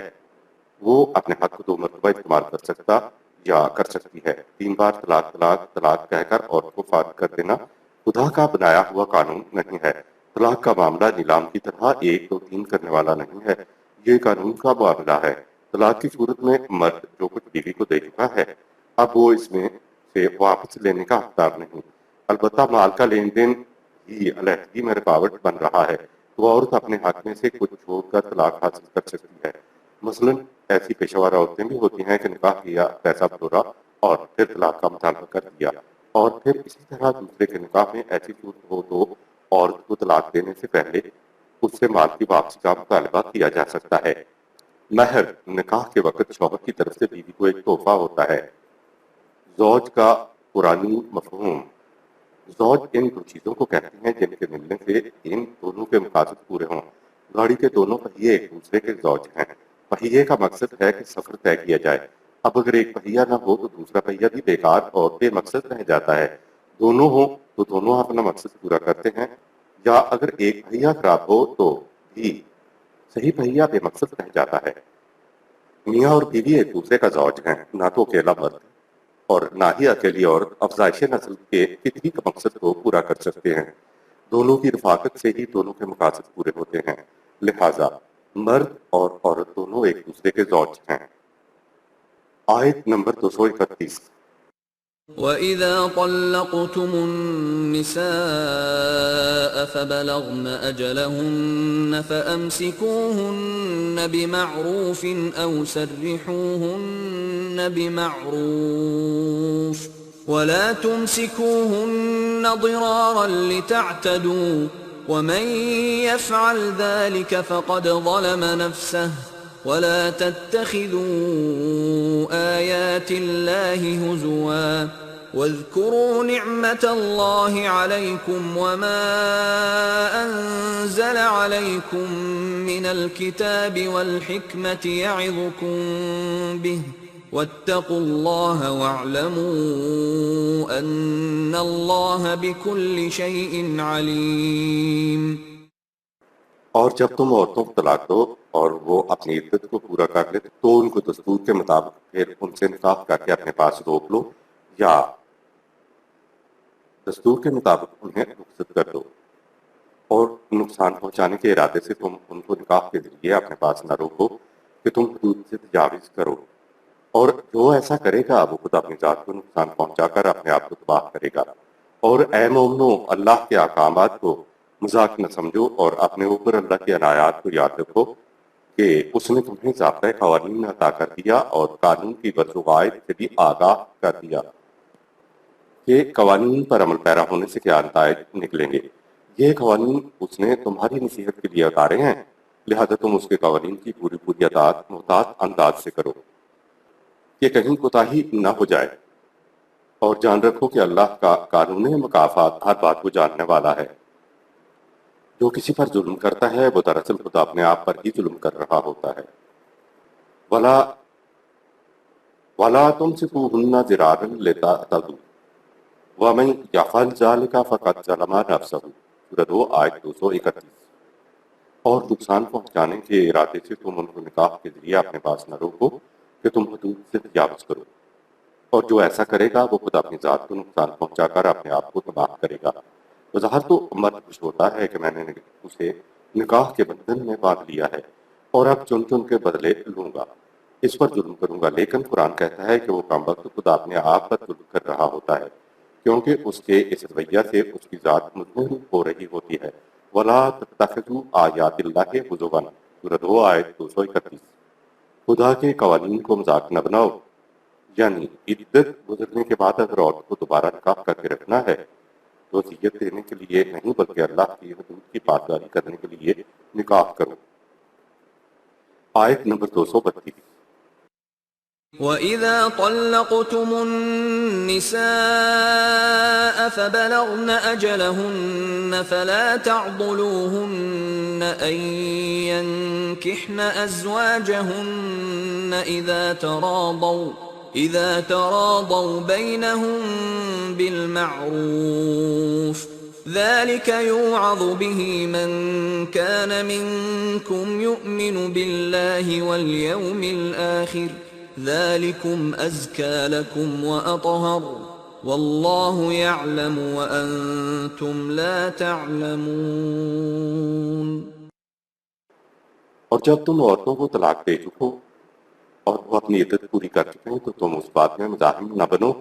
وہ اپنے حق کو 2 مرتبہ استعمال کر سکتا یا کر سکتی ہے۔ 3 بار طلاق طلاق طلاق کہہ کر عورت کو فارغ کر دینا خدا کا بنایا ہوا قانون نہیں ہے۔ طلاق کا معاملہ نیلام کی طرح 1 2 3 کرنے والا نہیں ہے، یہ قانون کا معاملہ ہے۔ طلاق کی صورت میں مرد جو کچھ بیوی کو دے چکا ہے اب وہ اس میں سے واپس لینے کا حقدار نہیں، البتہ مال کا لین دین ہی علیحدگی میں رکاوٹ بن رہا ہے تو عورت اپنے حق میں سے کچھ چھوڑ کر طلاق حاصل کر سکتی ہے۔ مثلاً ایسی پیشہ عورتیں بھی ہوتی ہیں کہ نکاح کیا، پیسہ بٹورا اور پھر طلاق کا مطالبہ کر دیا، اور پھر اسی طرح دوسرے کے نکاح میں ایسی صورت ہو تو عورت کو طلاق دینے سے پہلے اس سے مال کی واپسی کا مطالبہ کیا جا سکتا ہے۔ مہر نکاح کے وقت شوہر کی طرف سے بیوی کو ایک تحفہ ہوتا ہے۔ زوج کا قرآنی مفہوم: زوج ان دو چیزوں کو کہتے ہیں جن کے ملنے سے ان دونوں کے مقاصد پورے ہوں۔ گاڑی کے دونوں پہیے ایک دوسرے کے زوج ہیں۔ پہیے کا مقصد ہے کہ سفر طے کیا جائے۔ اب اگر ایک پہیہ نہ ہو تو دوسرا پہیہ بھی بیکار اور بے مقصد رہ جاتا ہے۔ دونوں ہوں تو دونوں اپنا مقصد پورا کرتے ہیں، یا اگر ایک پہیہ خراب ہو تو بھی صحیح پہیہ بے مقصد رہ جاتا ہے۔ میاں اور بیوی ایک دوسرے کا زوج ہیں، نہ تو اکیلا مرد اور نہ ہی اکیلی عورت افزائش نسل کے کسی کا مقصد کو پورا کر سکتے ہیں۔ دونوں کی رفاقت سے ہی دونوں کے مقاصد پورے ہوتے ہیں، لہٰذا مرد اور عورت دونوں ایک دوسرے کے زوج ہیں۔ آیت نمبر 231۔ وَإِذَا طَلَّقْتُمُ النِّسَاءَ فَبَلَغْنَ أَجَلَهُنَّ فَأَمْسِكُوهُنَّ بِمَعْرُوفٍ أَوْ سَرِّحُوهُنَّ بِمَعْرُوفٍ وَلَا تُمْسِكُوهُنَّ ضِرَارًا لِتَعْتَدُوا وَمَنْ يَفْعَلْ ذَلِكَ فَقَدْ ظَلَمَ نَفْسَهُ وَلَا تَتَّخِذُوا آيَاتِ اللَّهِ هُزُوًا وَاذْكُرُوا نِعْمَةَ اللَّهِ عَلَيْكُمْ وَمَا أَنزَلَ عَلَيْكُمْ مِنَ الْكِتَابِ وَالْحِكْمَةِ يَعِظُكُمْ بِهِ وَاتَّقُوا اللَّهَ وَاعْلَمُوا أَنَّ اللَّهَ بِكُلِّ شَيْءٍ عَلِيمٌ۔ اور جب تم عورتوں کو طلاق دو اور وہ اپنی عدت کو پورا کر لے تو ان کو دستور کے مطابق پھر ان سے نکاح کر کے اپنے پاس روک لو یا دستور کے مطابق انہیں رخصت کر دو، اور نقصان پہنچانے کے ارادے سے تم ان کو نکاح کے ذریعے اپنے پاس نہ روکو کہ تم حدود سے تجاوز کرو، اور جو ایسا کرے گا وہ خود اپنی ذات کو نقصان پہنچا کر اپنے آپ کو تباہ کرے گا۔ اور اے مومنو، اللہ کے احکامات کو مذاق نہ سمجھو اور اپنے اوپر اللہ کی عنایات کو یاد رکھو کہ اس نے تمہیں ضابطۂ قوانین عطا کر دیا اور قانون کی بدلغائد سے بھی آگاہ کر دیا کہ قوانین پر عمل پیرا ہونے سے کیا نتائج نکلیں گے۔ یہ قوانین اس نے تمہاری نصیحت کے لیے اتارے ہیں، لہذا تم اس کے قوانین کی پوری اطاعت محتاط انداز سے کرو کہ کہیں کوتاہی نہ ہو جائے، اور جان رکھو کہ اللہ کا قانون مکافات ہر بات کو جاننے والا ہے۔ جو کسی پر ظلم کرتا ہے وہ دراصل خود اپنے آپ پر ہی ظلم کر رہا ہوتا ہے۔ وَلَا تُمْسِكُوهُنَّ ضِرَارًا لِتَعْتَدُوا وَمَنْ يَفْعَلْ ذَلِكَ فَقَدْ ظَلَمَ نَفْسَهُ، سورۃ 2 آیت 231۔ اور نقصان پہنچانے کے ارادے سے تم ان کو نکاح کے ذریعے اپنے پاس نہ روکو کہ تم حدود سے تجاوز کرو، اور جو ایسا کرے گا وہ خود اپنی ذات کو نقصان پہنچا کر اپنے آپ کو تباہ کرے گا۔ بظاہر تو مرد خوش ہوتا ہے کہ میں نے اسے نکاح کے بندھن میں باندھ لیا ہے اور اب چن چن کے بدلے لوں گا، اس پر ظلم کروں گا، لیکن قرآن کہتا ہے کہ وہ کمبخت خود اپنے آپ پر ظلم کر رہا ہوتا ہے، کیونکہ اس کے اس رویہ سے اس کی ذات مضموم ہو رہی ہوتی ہے۔ وَلَا تَتَّخِذُوا آیَاتِ اللَّهِ هُزُوًا، سورۃ 2 آیت 231۔ خدا کے قوانین کو مذاق نہ بناؤ، یعنی عدت گزرنے کے بعد اگر عورت کو دوبارہ نکاح کر کے رکھنا ہے تو وصیت دینے کے لیے نہیں بلکہ اللہ کی حدود کی پاسداری کرنے کے لیے نکاح کرو۔ آیت نمبر 232۔ وَإِذَا طَلَّقْتُمُ النِّسَاءَ فَبَلَغْنَ أَجَلَهُنَّ فَلَا تَعْضُلُوهُنَّ أَن يَنكِحْنَ أَزْوَاجَهُنَّ إِذَا تَرَاضَوْا بَيْنَهُم بِالْمَعْرُوفِ ذَلِكَ يُوعَظُ بِهِ مَن كَانَ مِنكُمْ يُؤْمِنُ بِاللَّهِ وَالْيَوْمِ الْآخِرِ ذَلِكُمْ أَزْكَى لَكُمْ وَأَطْهَرُ وَاللَّهُ يَعْلَمُ وَأَنْتُمْ لَا تَعْلَمُونَ۔ اور جب تم عورتوں کو طلاق دے چکو اور وہ اپنی عدت پوری کر چکے ہیں تو تم اس بات میں مزاحم نہ بنو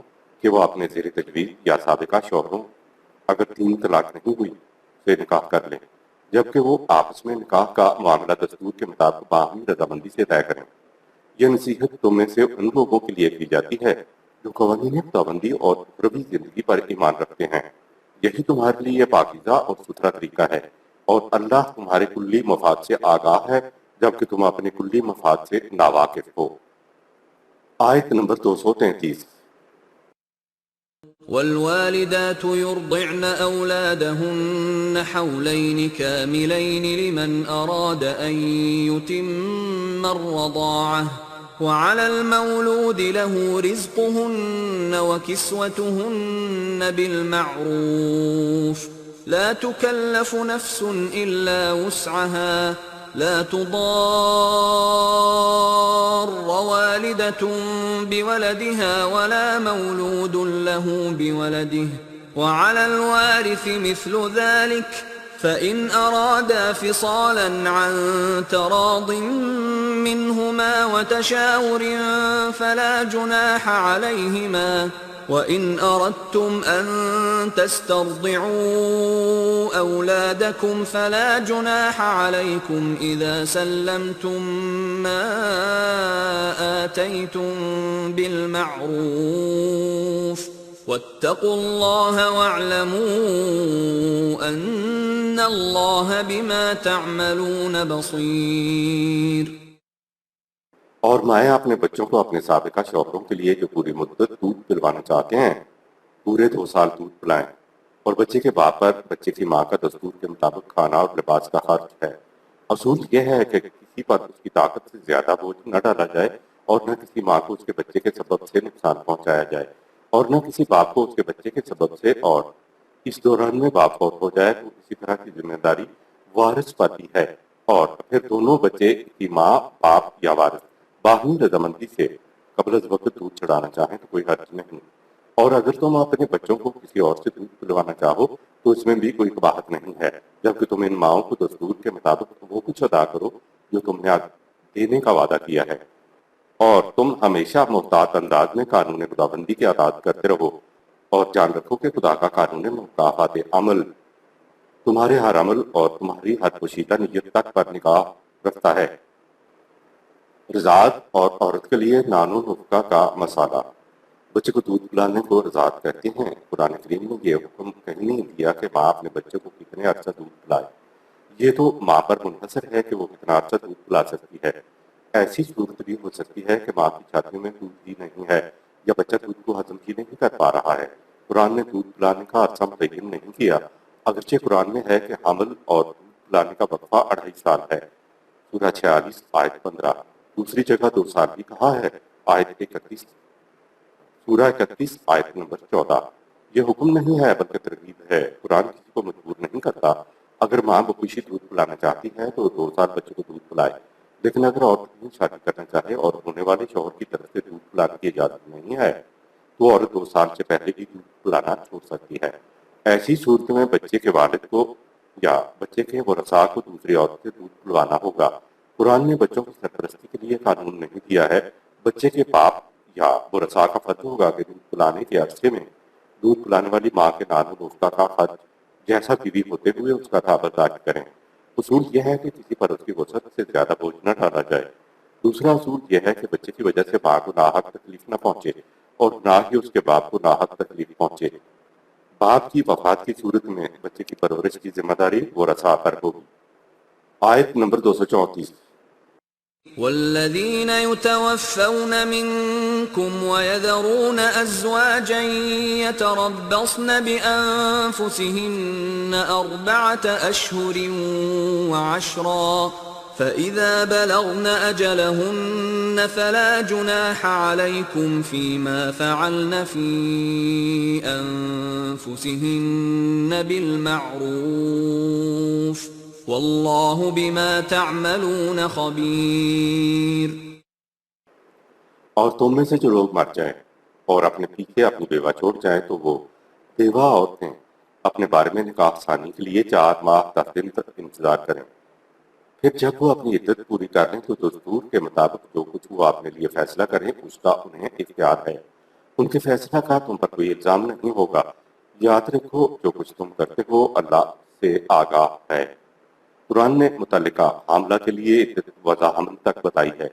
کہ وہ اپنے زیر تجویز یا سابقہ شوہروں اگر 3 طلاق نہیں ہوئی سے نکاح کر لیں، جبکہ وہ آپس میں نکاح کا معاملہ دستور کے مطابق باہمی رضامندی سے طے کریں۔ یہ نصیحت تم میں سے ان لوگوں کے لیے کی جاتی ہے جو قوانین خداوندی اور اخروی زندگی پر ایمان رکھتے ہیں۔ یہی تمہارے لیے پاکیزہ اور ستھرا طریقہ ہے، اور اللہ تمہارے کلی مفاد سے آگاہ ہے جبکہ تم اپنے کلی مفاد سے ناواقف ہو۔ آیت نمبر 233۔ والوالدات يرضعن أولادهن حولين كاملين لمن أراد أن يتم الرضاعة وعلى المولود له رزقهن وكسوتهن بالمعروف لا تكلف نفس إلا وسعها لا تضار والدة بولدها ولا مولود له بولده وعلى الوارث مثل ذلك فإن أرادا فصالا عن تراض منهما وتشاور فلا جناح عليهما وَإِنْ أَرَدْتُمْ أَن تَسْتَرْضِعُوا أَوْلَادَكُمْ فَلَا جُنَاحَ عَلَيْكُمْ إِذَا سَلَّمْتُم مَّا آتَيْتُم بِالْمَعْرُوفِ وَاتَّقُوا اللَّهَ وَاعْلَمُوا أَنَّ اللَّهَ بِمَا تَعْمَلُونَ بَصِيرٌ۔ اور مائیں اپنے بچوں کو اپنے سابقہ شوہروں کے لیے جو پوری مدت دودھ پلوانا چاہتے ہیں پورے 2 سال دودھ پلائیں، اور بچے کے باپ پر بچے کی ماں کا دستور کے مطابق کھانا اور لباس کا خرچ ہے۔ اصول یہ ہے کہ کسی پر اس کی طاقت سے زیادہ بوجھ نہ ڈالا جائے، اور نہ کسی ماں کو اس کے بچے کے سبب سے نقصان پہنچایا جائے، اور نہ کسی باپ کو اس کے بچے کے سبب سے، اور اس دوران میں باپ فوت ہو جائے تو اسی طرح کی ذمہ داری وارث پر بھی ہے، اور پھر دونوں بچے کی ماں، باپ یا وارث باہمی رضامندی سے قبل از وقت دودھ چڑھانا چاہیں تو کوئی حرج نہیں، اور اگر تم اپنے بچوں کو کسی اور سے دودھ پلوانا چاہو تو اس میں بھی کوئی قباحت نہیں ہے، جبکہ تم ان ماؤں کو دستور کے مطابق وہ کچھ ادا کرو جو تم نے دینے کا وعدہ کیا ہے، اور تم ہمیشہ محتاط انداز میں قانون خداوندی کی اطاعت کرتے رہو، اور جان رکھو کہ خدا کا قانون مکافات عمل تمہارے ہر عمل اور تمہاری ہر پوشیدہ نیت تک پر نگاہ رکھتا ہے۔ رضاعت اور عورت کے لیے نان و نفقہ کا مسئلہ۔ بچے کو دودھ پلانے کو رضاعت کہتے ہیں۔ قرآن کریم نے یہ حکم کہیں نہیں دیا کہ ماں اپنے بچے کو کتنے عرصہ دودھ پلائے، یہ تو ماں پر منحصر ہے کہ وہ کتنا عرصہ دودھ پلا سکتی ہے۔ ایسی صورت بھی ہو سکتی ہے کہ ماں کی چھاتی میں دودھ ہی نہیں ہے، یا بچہ دودھ کو ہضم ہی نہیں کر پا رہا ہے۔ قرآن نے دودھ پلانے کا عرصہ متعین نہیں کیا، اگرچہ قرآن میں ہے کہ حمل اور دودھ پلانے کا وقفہ 2.5 سال ہے، سورہ 46 آیت 15۔ دوسری جگہ 2 سال بھی کہا ہے، آیت 31 سورہ 31 آیت نمبر 14۔ یہ حکم نہیں ہے بلکہ ترغیب ہے۔ قرآن کسی کو مجبور نہیں کرتا۔ اگر ماں بخوشی دودھ پلانا چاہتی ہے تو 2 سال بچے کو دودھ پلائے، لیکن اگر عورت شادی کرنا چاہے اور ہونے والے شوہر کی طرف سے دودھ پلانے کی اجازت نہیں ہے تو عورت 2 سال سے پہلے بھی دودھ پلانا چھوڑ سکتی ہے۔ ایسی صورت میں بچے کے والد کو یا بچے کے ورثاء کو دوسری عورت سے دودھ پلوانا ہوگا۔ قرآن نے بچوں کی سرپرستی کے لیے قانون نہیں دیا ہے، بچے کے باپ یا ورثاء کا فرض ہوگا کہ دودھ پلانے کے عرصے میں دودھ پلانے والی ماں کے نان و نفقہ کا خرچ جیسا بیوی ہوتے ہوئے اس کا تھا برداشت کریں۔ اصول یہ ہے کہ کسی پر اس کی وسعت سے زیادہ بوجھ نہ ڈالا جائے۔ دوسرا اصول یہ ہے کہ بچے کی وجہ سے ماں کو ناحق تکلیف نہ پہنچے اور نہ ہی اس کے باپ کو ناحق تکلیف پہنچے۔ باپ کی وفات کی صورت میں بچے کی پرورش کی ذمہ داری ورثاء پر ہوگی۔ آیت نمبر 234۔ والذين يتوفون منكم ويذرون أزواجا يتربصن بأنفسهن 4 أشهر و10 فإذا بلغن أجلهن فلا جناح عليكم فيما فعلن في أنفسهن بالمعروف واللہ بما تعملون خبیر۔ اور تم میں سے جو لوگ مر جائیں اور اپنے پیچھے اپنی بیوہ چھوڑ جائیں تو وہ بیوہ عورتیں اپنے بارے میں نکاح ثانی کے لیے 4 ماہ 10 دن تک انتظار کریں۔ پھر جب وہ اپنی عدت پوری کر لیں تو دستور کے مطابق جو کچھ وہ اپنے لیے فیصلہ کریں اس کا انہیں اختیار ہے۔ ان کے فیصلہ کا تم پر کوئی الزام نہیں ہوگا۔ یاد رکھو جو کچھ تم کرتے ہو اللہ سے آگاہ ہے۔ قرآن نے متعلقہ حاملہ کے لیے عدت وضع حمل تک بتائی ہے۔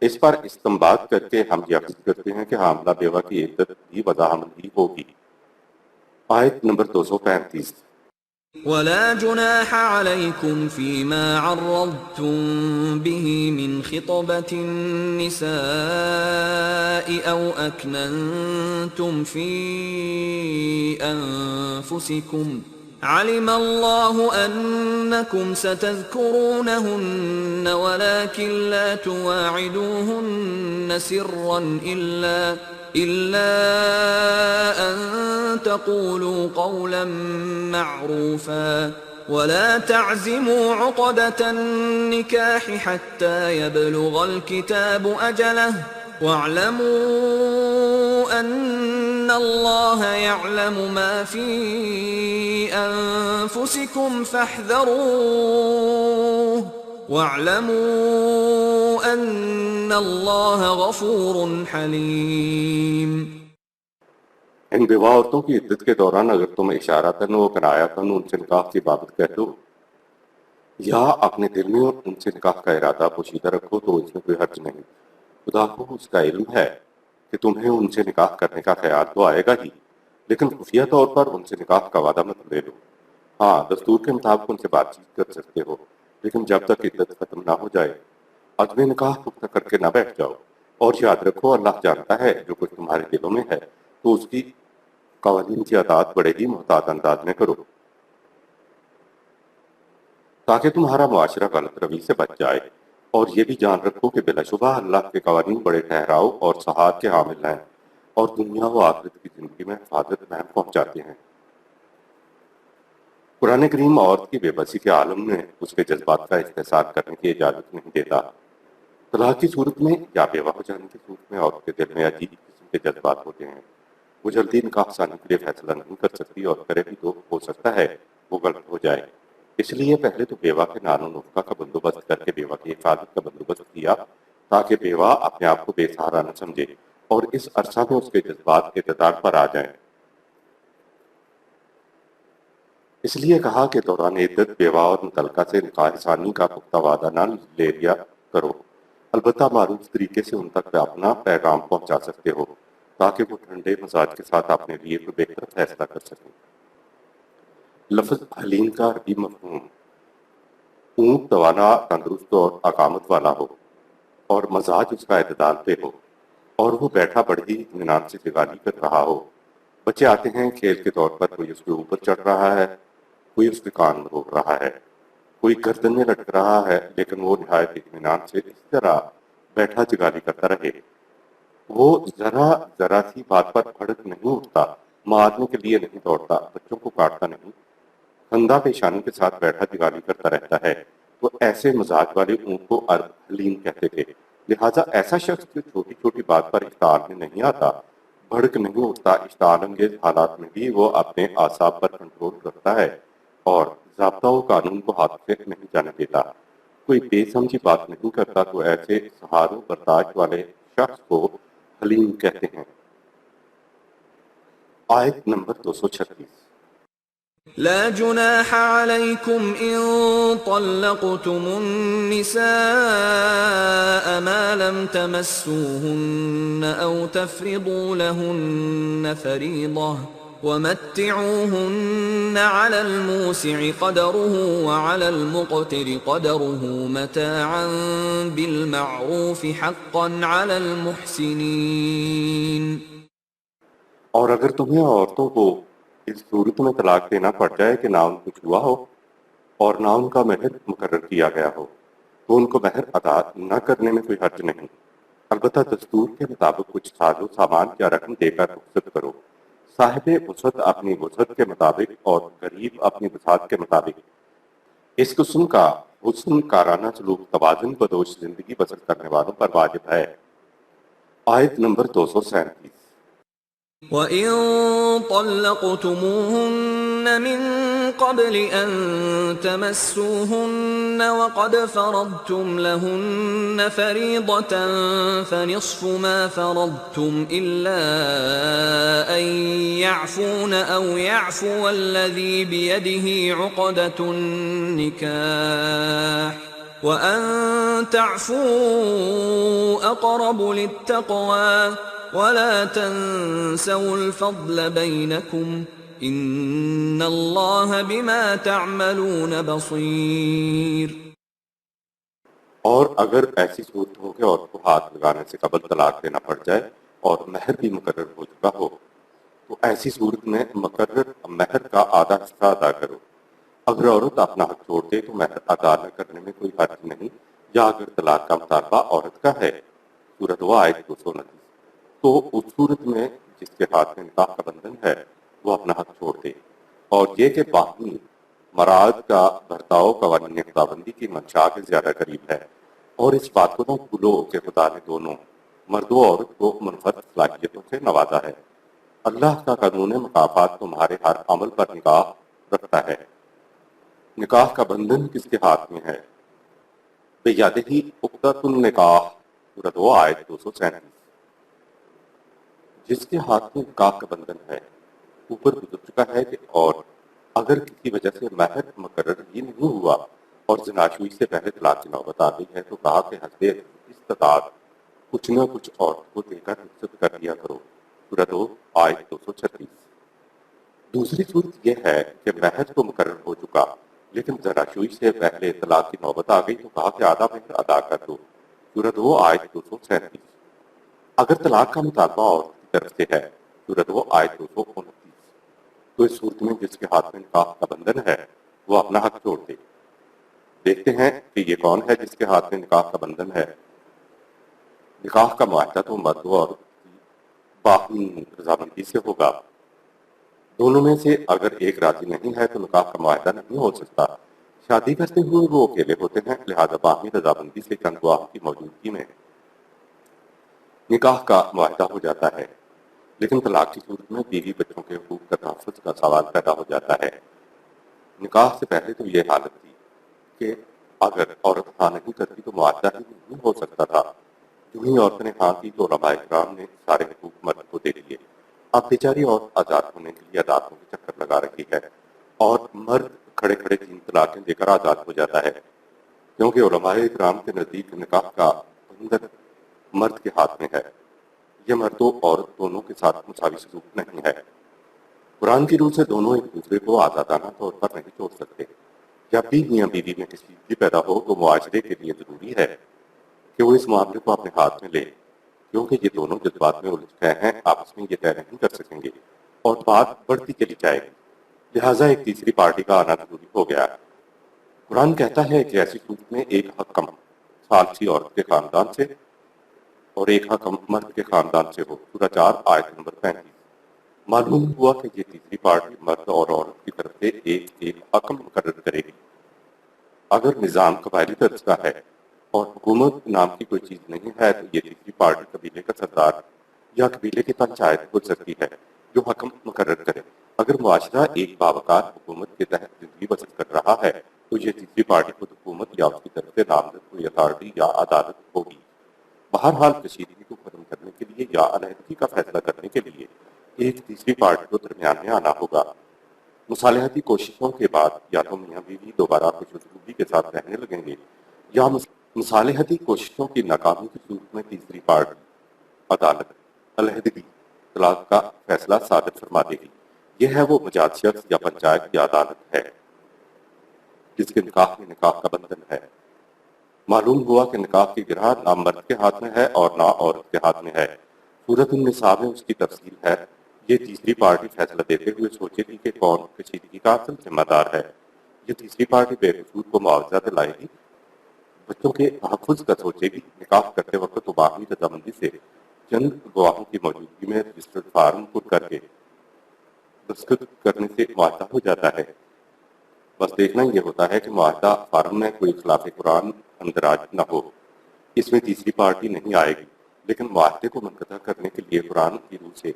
اس پر استنباط کر کے ہم یہ عقد کرتے ہیں کہ حاملہ بیوہ کی عدت بھی وضع حمل ہی ہوگی۔ آیت نمبر 235۔ ولا جناح عليكم فيما عرضتم به من خطبة النساء أو أكننتم في أنفسكم علم الله أنكم ستذكرونهن ولكن لا تواعدوهن سرا إلا أن تقولوا قولا معروفا ولا تعزموا عقدة النكاح حتى يبلغ الكتاب أجله واعلموا أن الله يعلم ما في أنفسكم فاحذروه واعلموا أن الله غفور حليم۔ ان بیوہ عورتوں کی عدت کے دوران اگر تم اشارتاً و کنایتاً ان سے نکاح کی بابت کہہ دو یا اپنے دل میں ان سے نکاح کا ارادہ پوشیدہ رکھو تو اس میں کوئی حرج نہیں۔ خدا کو اس کا علم ہے کہ تمہیں ان سے نکاح کرنے کا خیال تو آئے گا ہی، لیکن خفیہ طور پر ان سے نکاح کا وعدہ مت لے لو۔ ہاں، دستور کے مطابق ان سے بات چیت کر سکتے ہو، لیکن جب تک عدت ختم نہ ہو جائے عدم نکاح پختہ کر کے نہ بیٹھ جاؤ۔ اور یاد رکھو اللہ جانتا ہے جو کچھ تمہارے دلوں میں ہے، تو اس کی قوانین کی اطاعت بڑے ہی محتاط انداز میں کرو تاکہ تمہارا معاشرہ غلط روی سے بچ جائے۔ اور یہ بھی جان رکھو کہ بلا شبہ اللہ کے قوانین بڑے ٹھہراؤ اور سعادت کے حامل ہیں اور دنیا و آخرت کی زندگی میں حفاظت محم پہنچاتے ہیں۔ قرآن کریم عورت کی بے بسی کے عالم میں اس کے جذبات کا استحصال کرنے کی اجازت نہیں دیتا۔ طلاق کی صورت میں یا بیوہ ہو جانے کی صورت میں عورت کے دل میں عجیب قسم کے جذبات ہوتے ہیں۔ وہ جلدی نکاح ثانی کے لیے فیصلہ نہیں کر سکتی اور کرے بھی تو ہو سکتا ہے وہ غلط ہو جائے۔ اس لیے پہلے تو بیوہ کے نان و نفقہ کا بندوبست کر کے بیوہ کی حفاظت کا بندوبست کیا تاکہ بیوہ اپنے آپ کو بے سہارا نہ سمجھے اور اس عرصہ میں اس کے جذبات اعتدال پر آ جائیں۔ اس لیے کہا کہ دوران عدت بیوہ اور متعلقہ سے نکاح ثانی کا پختہ وعدہ نہ لے لیا کرو، البتہ معروف طریقے سے ان تک اپنا پیغام پہنچا سکتے ہو تاکہ وہ ٹھنڈے مزاج کے ساتھ اپنے لیے کوئی بہتر فیصلہ کر سکیں۔ لفظ حلیم کا عربی مفہوم اونٹ توانا، تندرست اور اقامت والا ہو اور مزاج اس کا اعتدال پہ ہو اور وہ بیٹھا بڑی اطمینان سے جگالی کر رہا ہو۔ بچے آتے ہیں کھیل کے طور پر، کوئی اس کے اوپر چڑھ رہا ہے، کوئی اس کے کان میں روک رہا ہے، کوئی گردن میں لٹک رہا ہے، لیکن وہ نہایت اطمینان سے اس طرح بیٹھا جگالی کرتا رہے۔ وہ ذرا سی بات پر بھڑک نہیں اٹھتا، مارنے کے لیے نہیں دوڑتا، بچوں کو کاٹتا نہیں، خندہ پیشانی کے ساتھ بیٹھا جگالی کرتا رہتا ہے۔ تو ایسے مزاج والے اونٹ کو عرب حلیم کہتے تھے۔ لہٰذا ایسا شخص جو چھوٹی چھوٹی بات پر اشتعال میں نہیں آتا، بھڑک نہیں اٹھتا، اشتعال انگیز حالات میں بھی وہ اپنے اعصاب پر کنٹرول رکھتا ہے اور ضابطہ و قانون کو ہاتھ سے نہیں جانے دیتا، کوئی بے سمجھی بات نہیں کرتا، تو ایسے سہار و برداشت والے شخص کو حلیم کہتے ہیں۔ آیت نمبر 236۔ لا جناح عليكم إن طلقتم النساء ما لم تمسوهن أو تفرضوا لهن فريضة ومتعوهن على الموسع قدره وعلى المقتر قدره متاعا بالمعروف حقا على المحسنين۔ اور اگر تمہیں عورتوں کو اس صورت میں طلاق دینا پڑ جائے کہ نہ ان کو چھوا ہو اور نہ ان کا مہر مقرر کیا گیا ہو تو ان کو مہر ادا نہ کرنے میں کوئی حرج نہیں، البتہ دستور کے مطابق کچھ ساز و سامان یا رقم دے کر رخصت کرو۔ صاحب وسعت اپنی وسعت کے مطابق اور غریب اپنی وسعت کے مطابق۔ اس قسم کا حسن کارانہ سلوک توازن بدوش زندگی بسر کرنے والوں پر واجب ہے۔ آیت نمبر 237۔ وَإِن طَلَّقْتُمُوهُنَّ مِن قبل أن تمسوهن وقد فرضتم لهن فريضة فنصف ما فرضتم إلا أن يعفون أو يعفو الذي بيده عقدة النكاح وأن تعفوا أقرب للتقوى ولا تنسوا الفضل بينكم ان اللہ بما تعملون بصیر۔ اور اگر ایسی صورت ہو کہ عورت کو ہاتھ لگانے سے قبل طلاق دینا پڑ جائے اور مہر بھی مقرر ہو چکا ہو تو ایسی صورت میں مقرر مہر کا آدھا حصہ ادا کرو۔ اگر عورت اپنا حق چھوڑ دے تو مہر ادا نہ کرنے میں کوئی حرج نہیں، یا اگر طلاق کا مطالبہ عورت کا ہے، سورۃ ہوا آیت 229، تو اس صورت میں جس کے ہاتھ میں نکاح کا بندھن ہے وہ اپنا حق چھوڑ دے۔ اور یہ کہ باہمی مراد کا برتاؤ قوانین خداوندی کی منشا کے زیادہ قریب ہے، اور اس بات کو نہ بھولو کہ خدا نے دونوں مرد و عورت کو منفرد صلاحیتوں سے نوازا ہے۔ اللہ کا قانون مکافات تمہارے ہر عمل پر نگاہ رکھتا ہے۔ نکاح کا بندھن کس کے ہاتھ میں ہے؟ بیدہ عقدۃ النکاح، سورۃ ہوا آیت 237۔ جس کے ہاتھ میں نکاح کا بندھن ہے، اوپر گزر چکا ہے کہ اور اگر کسی وجہ سے مہر مقرر ہی نہیں ہوا اور زناشوئی سے پہلے طلاق کی نوبت آ گئی ہے تو کہا کہ حسب استطاعت کچھ نہ کچھ عورت کو دے کر رخصت کر دیا کرو، سورۃ آیت 236۔ دوسری صورت یہ ہے کہ مہر تو مقرر ہو چکا لیکن زناشوئی سے پہلے طلاق کی نوبت آ گئی تو کہا کہ آدھا مہر ادا کر دو، سورۃ آیت 237۔ اگر طلاق کا مطالبہ عورت کی طرف سے ہے، سورۃ آیت 229، تو اس صورت میں جس کے ہاتھ میں نکاح کا بندھن ہے وہ اپنا حق چھوڑ دے۔ دیکھتے ہیں کہ یہ کون ہے جس کے ہاتھ میں نکاح کا بندھن ہے۔ نکاح کا معاہدہ تو مرد و عورت کی باہمی رضامندی سے ہوگا۔ دونوں میں سے اگر ایک راضی نہیں ہے تو نکاح کا معاہدہ نہیں ہو سکتا۔ شادی کرتے ہوئے وہ اکیلے ہوتے ہیں، لہذا باہمی رضامندی سے چند گواہوں کی موجودگی میں نکاح کا معاہدہ ہو جاتا ہے۔ لیکن طلاق کی صورت میں بیوی بچوں کے حقوق کا تحفظ کا سوال پیدا ہو جاتا ہے۔ نکاح سے پہلے تو یہ حالت تھی کہ اگر عورت ہاں نہیں کرتی تو معاہدہ ہی نہیں ہو سکتا تھا۔ جو ہی عورت نے ہاں کی تو علماء کرام نے سارے حقوق مرد کو دے دیے۔ اب بیچاری عورت آزاد ہونے کے لیے عدالتوں کے چکر لگا رہی ہے اور مرد کھڑے کھڑے 3 طلاقیں دے کر آزاد ہو جاتا ہے، کیونکہ علماء کرام کے نزدیک نکاح کا بندھن مرد کے ہاتھ میں ہے۔ یہ مرد و عورت دونوں کے ساتھ مساوی سلوک نہیں ہے۔ قرآن کی روح سے دونوں ایک دوسرے کو آزادانہ طور پر نہیں چھوڑ سکتے۔ جب بھی میاں بیوی میں کشیدگی پیدا ہو تو معاشرے کے لیے ضروری ہے کہ وہ اس معاملے کو اپنے ہاتھ میں لے، کیونکہ یہ دونوں جذبات میں الجھ گئے ہیں، آپس میں یہ طے نہیں کر سکیں گے اور بات بڑھتی چلی جائے گی، لہٰذا ایک تیسری پارٹی کا آنا ضروری ہو گیا۔ قرآن کہتا ہے کہ ایسی صورت میں ایک حکم ثالثی عورت کے خاندان سے اور ایک حکم مرد کے خاندان سے ہو، سورہ 4 آیت نمبر 35۔ معلوم ہوا کہ یہ تیسری پارٹی مرد اور عورت کی طرف سے ایک حکم مقرر کرے گی۔ اگر نظام قبائلی طرز کا ہے اور حکومت نام کی کوئی چیز نہیں ہے تو یہ تیسری پارٹی قبیلے کا سردار یا قبیلے کی پنچایت ہو سکتی ہے جو حکم مقرر کرے۔ اگر معاشرہ ایک باوقار حکومت کے تحت زندگی بسر کر رہا ہے تو یہ تیسری پارٹی خود حکومت یا اس کی طرف سے نامزد کوئی اتھارٹی یا عدالت ہوگی۔ بہرحال کشیدگی کو ختم کرنے کے لیے یا علیحدگی کا فیصلہ کرنے کے لیے ایک تیسری پارٹی کو درمیان میں آنا ہوگا۔ مصالحتی کوششوں کے بعد یا تو میاں بیوی دوبارہ خوش اسلوبی کے ساتھ رہنے لگیں گے یا مصالحتی کوششوں کی ناکامی کی صورت میں تیسری پارٹی عدالت علیحدگی طلاق کا فیصلہ صادر فرما دے گی۔ یہ ہے وہ مجاز شخص یا پنچایت یا عدالت ہے جس کے نکاح میں نکاح کا بندھن ہے۔ معلوم ہوا کہ نکاح کی گرہ نہ مرد کے ہاتھ میں ہے اور نہ عورت کے ہاتھ میں ہے۔ سورۃ النساء میں اس کی تفصیل ہے۔ یہ تیسری پارٹی فیصلہ دیتے ہوئے سوچے گی کہ کون کشیدگی کا اصل ذمہ دار ہے۔ یہ تیسری پارٹی بے قصور کو معاوضہ دلائے گی، بچوں کے تحفظ کا سوچے گی۔ نکاح کرتے وقت تو باہمی رضامندی سے چند گواہوں کی موجودگی میں رجسٹرڈ فارم پر کر کے دستخط کرنے سے معاہدہ ہو جاتا ہے۔ بس دیکھنا یہ ہوتا ہے کہ معاہدہ فارم میں کوئی خلاف قرآن اندراج نہ ہو، اس میں تیسری پارٹی نہیں آئے گی، لیکن معاہدے کو منقطع کرنے کے لیے قرآن کی روح سے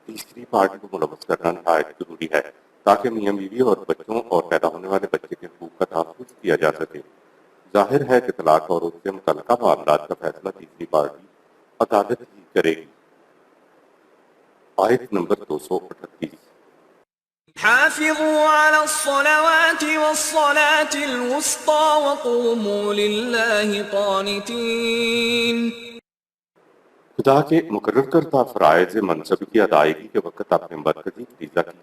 تیسری پارٹی کو ملوث کرنا نہایت ضروری ہے۔ تاکہ میاں بیوی اور بچوں اور پیدا ہونے والے بچے کے حقوق کا تحفظ کیا جا سکے۔ ظاہر ہے کہ طلاق اور اس سے متعلقہ معاملات کا فیصلہ تیسری پارٹی عدالت ہی کرے گی۔ آیت نمبر 238۔ حافظوا على الصلوات والصلاة الوسطى وقوموا لله قانتين۔ خدا کے مقرر کردہ فرائض منصب کی ادائیگی کے وقت اپنے مرکزی فریضہ کی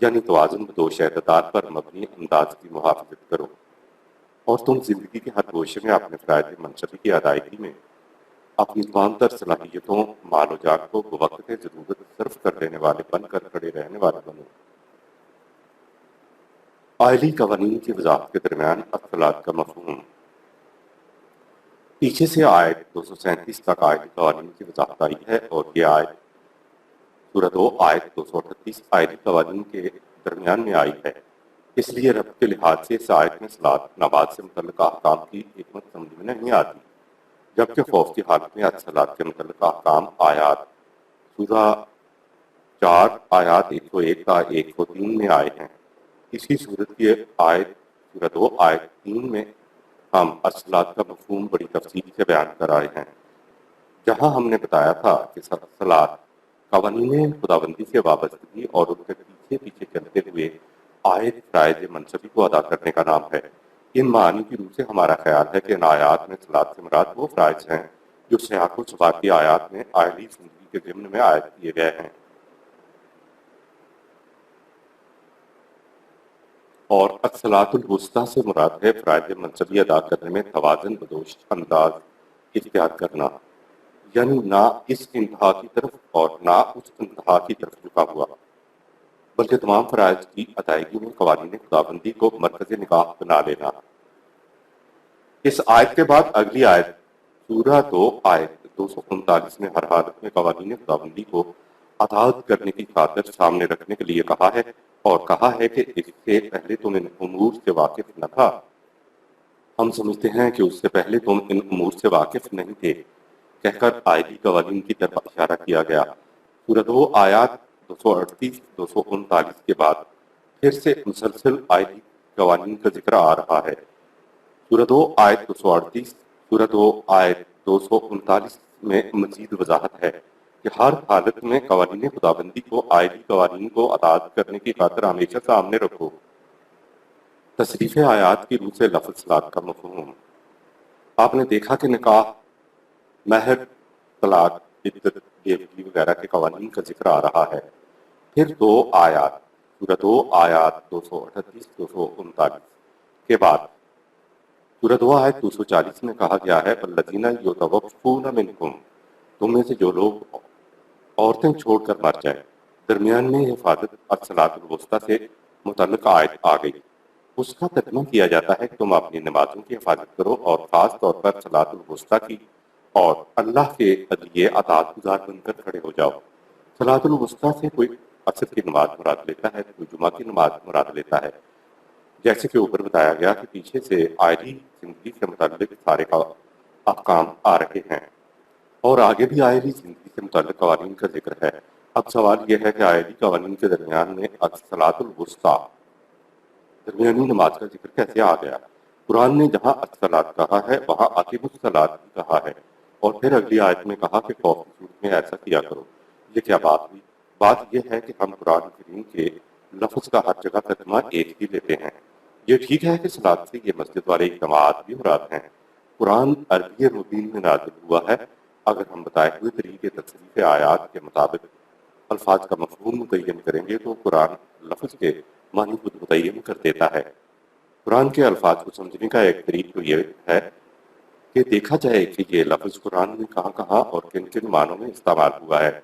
یعنی توازن بدوش اعتدال پر مبنی انداز کی محافظت کرو، اور تم زندگی کے ہر گوشے میں اپنے فرائض منصب کی ادائیگی میں اپنی تمام تر صلاحیتوں مال و جان کو بوقت ضرورت صرف کر دینے والے بن کر کھڑے رہنے والے بنو۔ آئلی قوانین کی وضاحت کے درمیان اختلاط کا مفہوم۔ پیچھے سے آیت 237 تک آئلی قوانین کی وضاحت آئی ہے، اور یہ آیت سورہ 2 آیت 238 آئلی قوانین کے درمیان میں آئی ہے۔ اس لیے ربط کے لحاظ سے اس آیت میں صلاۃ نماز سے متعلق احکام کی حکمت سمجھ میں نہیں آتی، جبکہ خوف کی حالت میں الصلاۃ کے متعلق احکام آیات سورہ 4 آیات 101 تا 103 میں آئے ہیں۔ اسی صورت کی آیت سورہ 2 آیت 3 میں ہم الصلاۃ کا مفہوم بڑی تفصیل سے بیان کر آئے ہیں، جہاں ہم نے بتایا تھا کہ صلاۃ قوانین خداوندی سے وابستگی اور ان کے پیچھے پیچھے چلتے ہوئے عائد فرائض منصبی کو ادا کرنے کا نام ہے۔ ان معانی کی روح سے ہمارا خیال ہے کہ ان آیات میں صلاۃ سے مراد وہ فرائض ہیں جو سیاق و سباق کی آیات میں عائلی زندگی کے ضمن میں عائد کیے گئے ہیں، اور الصلاۃ الوسطیٰ سے مراد ہے فرائض منصبی ادا کرنے میں توازن بدوش انداز اختیار کرنا، یعنی نہ اس انتہا کی طرف اور نہ اس انتہا کی طرف جھکا ہوا، بلکہ تمام فرائض کی ادائیگی میں قوانین خداوندی کو مرکز نگاہ بنا لینا۔ اس آیت کے بعد اگلی آیت سورہ 2 آیت 239 میں ہر حالت میں قوانین خداوندی کو اطاعت کرنے کی خاطر سامنے رکھنے کے لیے کہا ہے، اور کہا ہے کہ اس سے پہلے تم ان امور سے واقف نہ تھا۔ ہم سمجھتے ہیں کہ اس سے پہلے تم ان امور سے واقف نہیں تھے کہہ کر عائلی قوانین کی طرف اشارہ کیا گیا۔ سورہ 2 آیات 238 239 کے بعد پھر سے مسلسل عائلی قوانین کا ذکر آ رہا ہے۔ سورہ 2 آیت 238 سورہ 2 آیت 239 میں مزید وضاحت ہے کہ ہر حالت میں قوانین خداوندی کو عائلی قوانین کو اطاعت کرنے کی خاطر ہمیشہ سامنے رکھو۔ تصریف آیات کی روح سے لفظ صلاۃ کا مفہوم۔ آپ نے دیکھا کہ نکاح، مہر، طلاق، عدت، بیوگی وغیرہ کے قوانین کا ذکر آ رہا ہے۔ پھر 2 آیات سورہ 2 آیات 238 239 کے بعد سورہ 2 آیت 240 میں کہا گیا ہے والذین یتوفون منکم، تم میں سے جو لوگ عورتیں چھوڑ کر مر جائیں۔ درمیان میں حفاظت الصلاۃ الوسطیٰ سے متعلق آیت آ گئی۔ اس کا ترجمہ کیا جاتا ہے کہ تم اپنی نمازوں کی حفاظت کرو، اور خاص طور پر صلاۃ الوسطیٰ کی، اور اللہ کے لیے اطاعت گزار بن کر کھڑے ہو جاؤ۔ صلاۃ الوسطیٰ سے کوئی عصر کی نماز مراد لیتا ہے، کوئی جمعہ کی نماز مراد لیتا ہے، جیسے کہ اوپر بتایا گیا کہ پیچھے سے عائلی زندگی سے متعلق سارے احکام آ رہے ہیں، اور آگے بھی عائلی زندگی سے متعلق قوانین کا ذکر ہے۔ اب سوال یہ ہے کہ عائلی قوانین کے درمیان میں الصلاۃ الوسطیٰ درمیانی نماز کا ذکر کیسے آ گیا؟ قرآن نے جہاں الصلاۃ کہا ہے وہاں اقیموا الصلاۃ بھی کہا ہے، اور پھر اگلی آیت میں کہا کہ خوف کی صورت میں ایسا کیا کرو۔ یہ کیا بات ہوئی؟ بات یہ ہے کہ ہم قرآن کریم کے لفظ کا ہر جگہ ترجمہ ایک ہی لیتے ہیں۔ یہ ٹھیک ہے کہ صلاۃ سے یہ مسجد والے اجتماعات بھی مراد ہیں۔ قرآن عربی مبین میں نازل ہوا ہے۔ اگر ہم بتائے ہوئے طریقے تصریف آیات کے مطابق الفاظ کا مفہوم متعین کریں گے تو قرآن لفظ کے معنی خود متعین کر دیتا ہے۔ قرآن کے الفاظ کو سمجھنے کا ایک طریق تو یہ ہے کہ دیکھا جائے کہ یہ لفظ قرآن میں کہاں کہاں اور کن کن معنوں میں استعمال ہوا ہے۔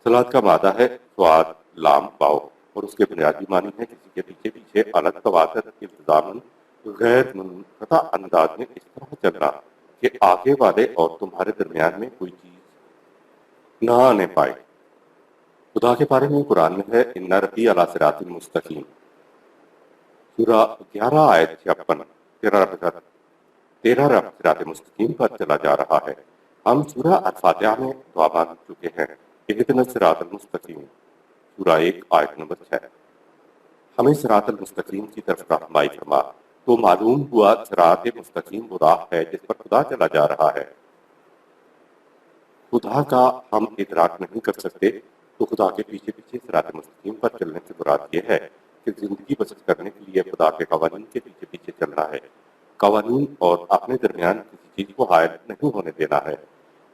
صلاۃ کا مادہ ہے سواد لام واو، اور اس کے بنیادی معنی ہے کسی کے پیچھے پیچھے الگ تواتر التزاماً غیر منقطع انداز میں اس طرح چلنا کہ آگے والے اور تمہارے درمیان میں کوئی چیز نہ آنے پائے۔ خدا کے بارے میں قرآن میں ہے ان ربی علی صراط مستقیم، سورہ 11 آیت 56، تیرا رب صراط مستقیم پر چلا جا رہا ہے۔ ہم سورہ الفاتحہ میں دعا مانگ چکے ہیں اہدنا الصراط المستقیم، سورہ 1 آیت نمبر 6۔ ہمیں صراط المستقیم کی طرف رہنمائی فرما۔ تو معلوم ہوا صراط مستقیم وہ راہ ہے جس پر خدا چلا جا رہا ہے۔ خدا کا ہم ادراک نہیں کر سکتے تو خدا کے پیچھے پیچھے صراط مستقیم پر چلنے سے مراد یہ ہے کہ زندگی بسر کرنے کے لیے خدا کے قوانین کے پیچھے پیچھے چلنا ہے، قوانین اور اپنے درمیان کسی چیز کو حائل نہیں ہونے دینا ہے،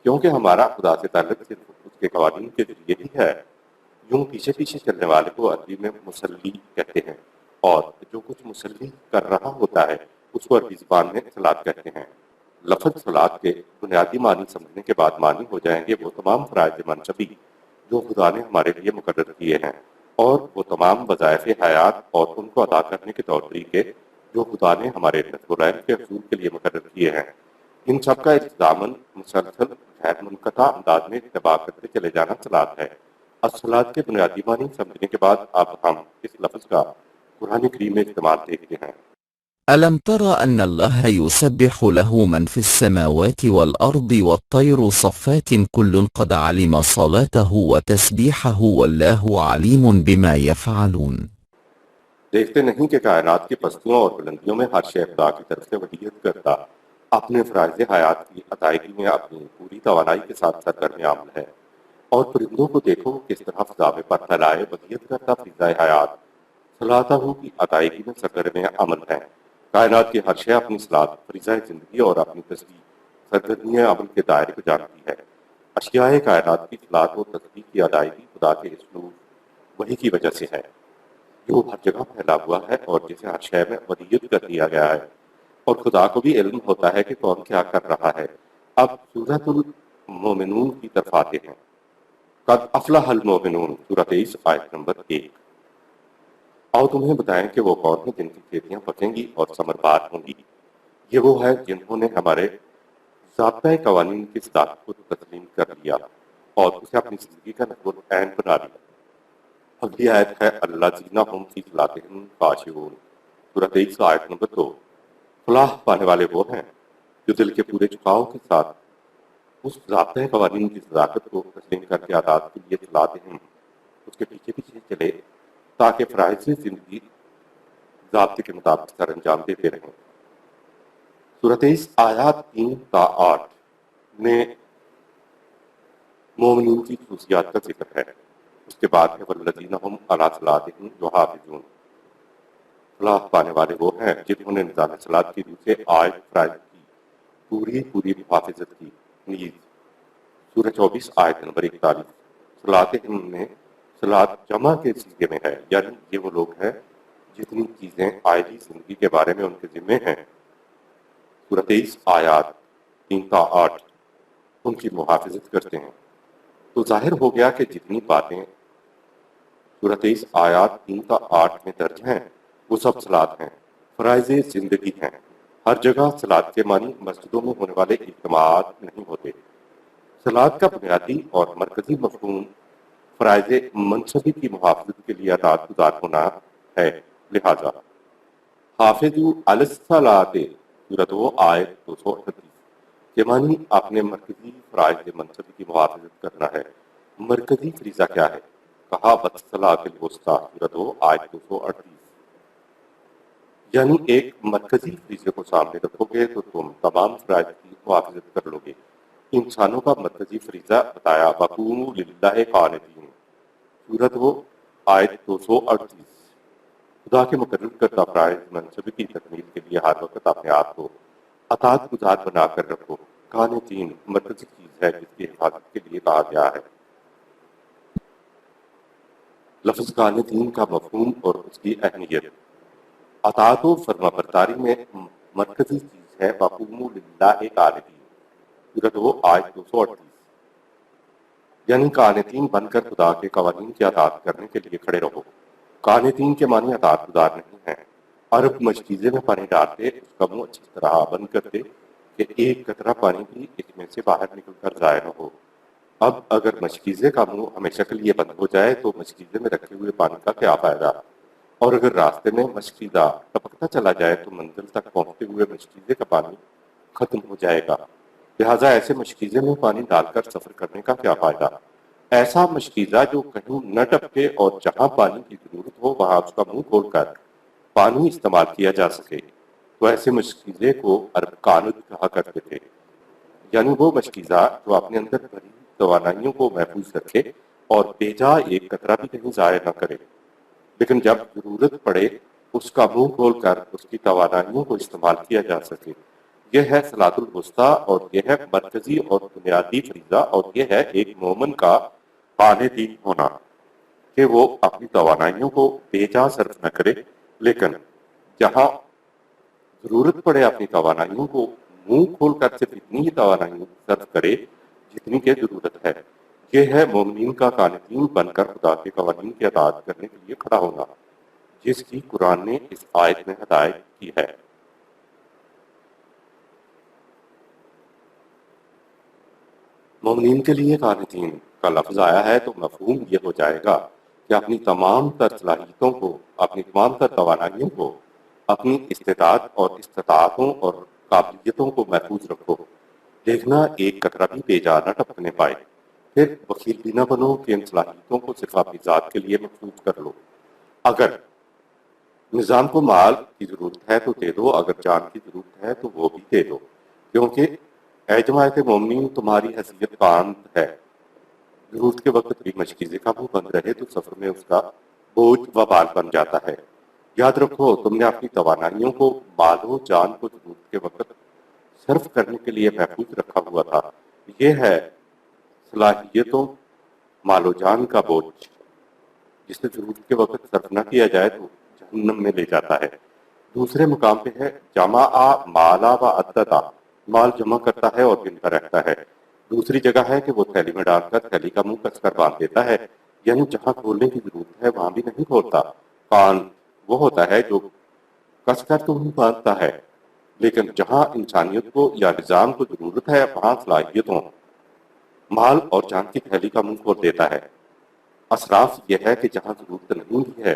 کیونکہ ہمارا خدا سے تعلق صرف اس کے قوانین کے ذریعے ہی ہے۔ یوں پیچھے پیچھے چلنے والے کو عربی میں مسلی کہتے ہیں، اور جو کچھ مسلی کر رہا ہوتا ہے اس کو عربی زبان میں صلاۃ کہتے ہیں۔ لفظ صلاۃ کے بنیادی معنی سمجھنے کے بعد معنی ہو جائیں گے وہ تمام فرائض منصبی جو خدا نے ہمارے لیے مقرر کیے ہیں، اور وہ تمام وظائف حیات اور ان کو ادا کرنے کے طور طریقے جو خدا نے ہمارے نصب العین کے حصول کے لیے مقرر کیے ہیں۔ ان سب کا التزاماً مسلسل غیر منقطع انداز میں اتباع کرتے چلے جانا صلاۃ ہے۔ الصلاۃ کے بنیادی معنی سمجھنے کے بعد اب ہم اس لفظ کا قرآن کریم میں استعمال دیکھتے ہیں۔ ألم تر أن الله يسبح له من في السماوات والأرض والطير صفات كل قد علم صلاته وتسبيحه والله عليم بما يفعلون؟ دیکھتے نہیں کہ کائنات کی پستیوں اور بلندیوں میں ہر شے خدا کی طرف سے ودیت کرتا اپنے فرائض حیات کی ادائیگی میں اپنی پوری توانائی کے ساتھ سرگرم عمل ہے، اور پرندوں کو دیکھو کس طرح فضا میں پر پھیلائے ودیت کرتا فضائے حیات صلاۃ کی ادائیگی میں سرگرم عمل ہے۔ کائنات کی ہر شے اپنی صلاۃ فریضہ زندگی اور اپنی تسبیح سرگرمی عمل کے دائرے کو جانتی ہے۔ اشیاء کائنات کی صلاۃ و تسبیح کی ادائیگی خدا کے اسلوب وحی کی وجہ سے ہے، جو ہر جگہ پھیلا ہوا ہے اور جسے ہر شے میں ودیت کر دیا گیا ہے، اور خدا کو بھی علم ہوتا ہے کہ کون کیا کر رہا ہے۔ اب سورۃ المومنون کی طرف آتے ہیں۔ قد افلح المومنون، سورۃ 23 آیت نمبر 1۔ آؤ تمہیں بتائیں کہ وہ کون ہیں جن کی کھیتیاں پکیں گی اور ثمربار ہوں گی۔ یہ وہ ہے جنہوں نے ہمارے ضابطۂ قوانین کی صداقت کو تسلیم کر لیا اور اسے اپنی زندگی کا نصب العین بنا لیا۔ اگلی آیت ہے الذین ھم فی صلاتہم خاشعون، سورۃ 23 آیت نمبر 2۔ فلاح پانے والے وہ ہیں جو دل کے پورے جھکاؤ کے ساتھ اس ضابطۂ قوانین کی صداقت کو تسلیم کر کے عادات کے لیے صلاتہم اس کے پیچھے پیچھے چلے تاکہ فرائض زندگی ضابطے کے مطابق سر انجام دیتے رہیں۔ سورۃ 23 آیات 3 تا 8 میں مومنین کی خصوصیات کا ذکر ہے۔ اس کے بعد ہے والذین ھم علی صلاتہم یحافظون، فلاح پانے والے وہ ہیں جنہوں نے نظام صلاۃ کی روح سے عائد فرائض کی پوری محافظت کی۔ نیز سورہ 24 آیت نمبر 41، صلاتہم میں صلاۃ جمع کے سیغے میں ہے، یعنی یہ وہ لوگ ہیں جتنی چیزیں عائلی زندگی کے بارے میں ان کے ذمے ہیں۔ سورۃ 23 آیات 3 تا 8 ان کی محافظت کرتے ہیں۔ تو ظاہر ہو گیا کہ جتنی باتیں سورۃ 23 آیات 3 تا 8 میں درج ہیں وہ سب صلاۃ ہیں، فرائض زندگی ہیں۔ ہر جگہ صلاۃ کے معنی مسجدوں میں ہونے والے اجتماعات نہیں ہوتے۔ صلاۃ کا بنیادی اور مرکزی مفہوم فرائض منصبی کی محافظت کے لیے اطاعت گزار ہونا ہے، لہذا حافظوا علی الصلاۃ سورۃ 2 آیت 238 کے معنی اپنے مرکزی فرائض منصبی کی محافظت کرنا ہے۔ مرکزی فریضہ کیا ہے؟ کہا والصلاۃ الوسطیٰ سورۃ 2 آیت 238، یعنی ایک مرکزی فریضے کو سامنے رکھو گے تو تم تمام فرائض کی محافظت کر لو گے۔ انسانوں کا مرکزی فریضہ بتایا وقوموا للہ قانتین، سورۃ 2 آیت 238۔ خدا کے مقرر کردہ فرائض منصبی کی تکمیل کے لیے ہر وقت اپنے آپ کو اطاعت گزار بنا کر رکھو۔ قانتین مرکزی چیز ہے جس کی حفاظت کے لیے کہا گیا ہے۔ لفظ قانتین کا مفہوم اور اس کی اہمیت۔ اطاعت و فرما برداری میں مرکزی چیز ہے وقوموا للہ قانتین، سورۃ 2 آیت 238، یعنی قانتین بن کر خدا کے قوانین کی اطاعت کرنے کے لیے کھڑے رہو۔ قانتین کے معنی اطاعت گزار نہیں ہیں۔ عرب مشکیزے میں پانی ڈالتے اس کا منہ اچھی طرح بند کرتے کہ ایک قطرہ پانی بھی اس میں سے باہر نکل کر ضائع نہ ہو۔ اب اگر مشکیزے کا منہ ہمیشہ کے لیے بند ہو جائے تو مشکیزے میں رکھے ہوئے پانی کا کیا فائدہ؟ اور اگر راستے میں مشکیزہ ٹپکتا چلا جائے تو منزل تک پہنچتے ہوئے مشکیزے کا پانی ختم ہو جائے گا۔ لہٰذا ایسے مشکیزے میں پانی ڈال کر سفر کرنے کا کیا فائدہ؟ ایسا مشکیزہ جو کہیں نہ ٹپکے اور جہاں پانی کی ضرورت ہو وہاں اس کا منہ کھول کر پانی استعمال کیا جا سکے، تو ایسے مشکیزے کو عرب کانود کہا کرتے تھے، یعنی وہ مشکیزہ جو اپنے اندر بھری توانائیوں کو محفوظ رکھے اور بے جا ایک قطرہ بھی کہیں ضائع نہ کرے، لیکن جب ضرورت پڑے اس کا منہ کھول کر اس کی توانائیوں کو استعمال کیا جا سکے۔ یہ ہے صلاۃ الوسطیٰ، اور یہ ہے مرکزی اور بنیادی فریضہ، اور یہ ہے ایک مومن کا قانتین ہونا کہ وہ اپنی توانائیوں کو بے جا صرف نہ کرے، لیکن جہاں ضرورت پڑے اپنی توانائیوں کو منہ کھول کر صرف اتنی ہی توانائی صرف کرے جتنی کی ضرورت ہے۔ یہ ہے مومنین کا قانتین بن کر خدا کے قوانین کی اطاعت کرنے کے لیے کھڑا ہونا، جس کی قرآن نے اس آیت میں ہدایت کی ہے۔ مومنین کے لیے قانتین کا لفظ آیا ہے تو مفہوم یہ ہو جائے گا کہ اپنی تمام تر صلاحیتوں کو، اپنی تمام تر توانائیوں کو، اپنی استطاعت اور استطاعتوں اور قابلیتوں کو محفوظ رکھو، دیکھنا ایک قطرہ بھی بے جا نہ ٹپکنے پائے۔ پھر بخیل بھی نہ بنو کہ ان صلاحیتوں کو صرف اپنی ذات کے لیے مخصوص کر لو۔ اگر نظام کو مال کی ضرورت ہے تو دے دو، اگر جان کی ضرورت ہے تو وہ بھی دے دو، کیونکہ اے جماعت مومنین تمہاری حیثیت قانت ہے۔ ضرورت کے وقت بھی مشکیزے کا منہ بند رہے تو سفر میں اس کا بوجھ وبال بن جاتا ہے۔ یاد رکھو تم نے اپنی توانائیوں کو، مال و جان کو ضرورت کے وقت صرف کرنے کے لیے محفوظ رکھا ہوا تھا۔ یہ ہے صلاحیتوں، مال و جان کا بوجھ، جسے ضرورت کے وقت صرف نہ کیا جائے تو جہنم میں لے جاتا ہے۔ دوسرے مقام پہ ہے جمع مالا و عددا، مال جمع کرتا ہے اور گنتا رہتا ہے۔ دوسری جگہ ہے کہ وہ تھیلی میں ڈال کر تھیلی کا منہ کس کر باندھ دیتا ہے، یعنی جہاں کھولنے کی ضرورت ہے وہاں بھی نہیں کھولتا۔ قان وہ ہوتا ہے جو کس کر تو نہیں باندھتا ہے، لیکن جہاں انسانیت کو یا نظام کو ضرورت ہے وہاں صلاحیتوں، مال اور جان کی تھیلی کا منہ کھول دیتا ہے۔ اسراف یہ ہے کہ جہاں ضرورت نہیں بھی ہے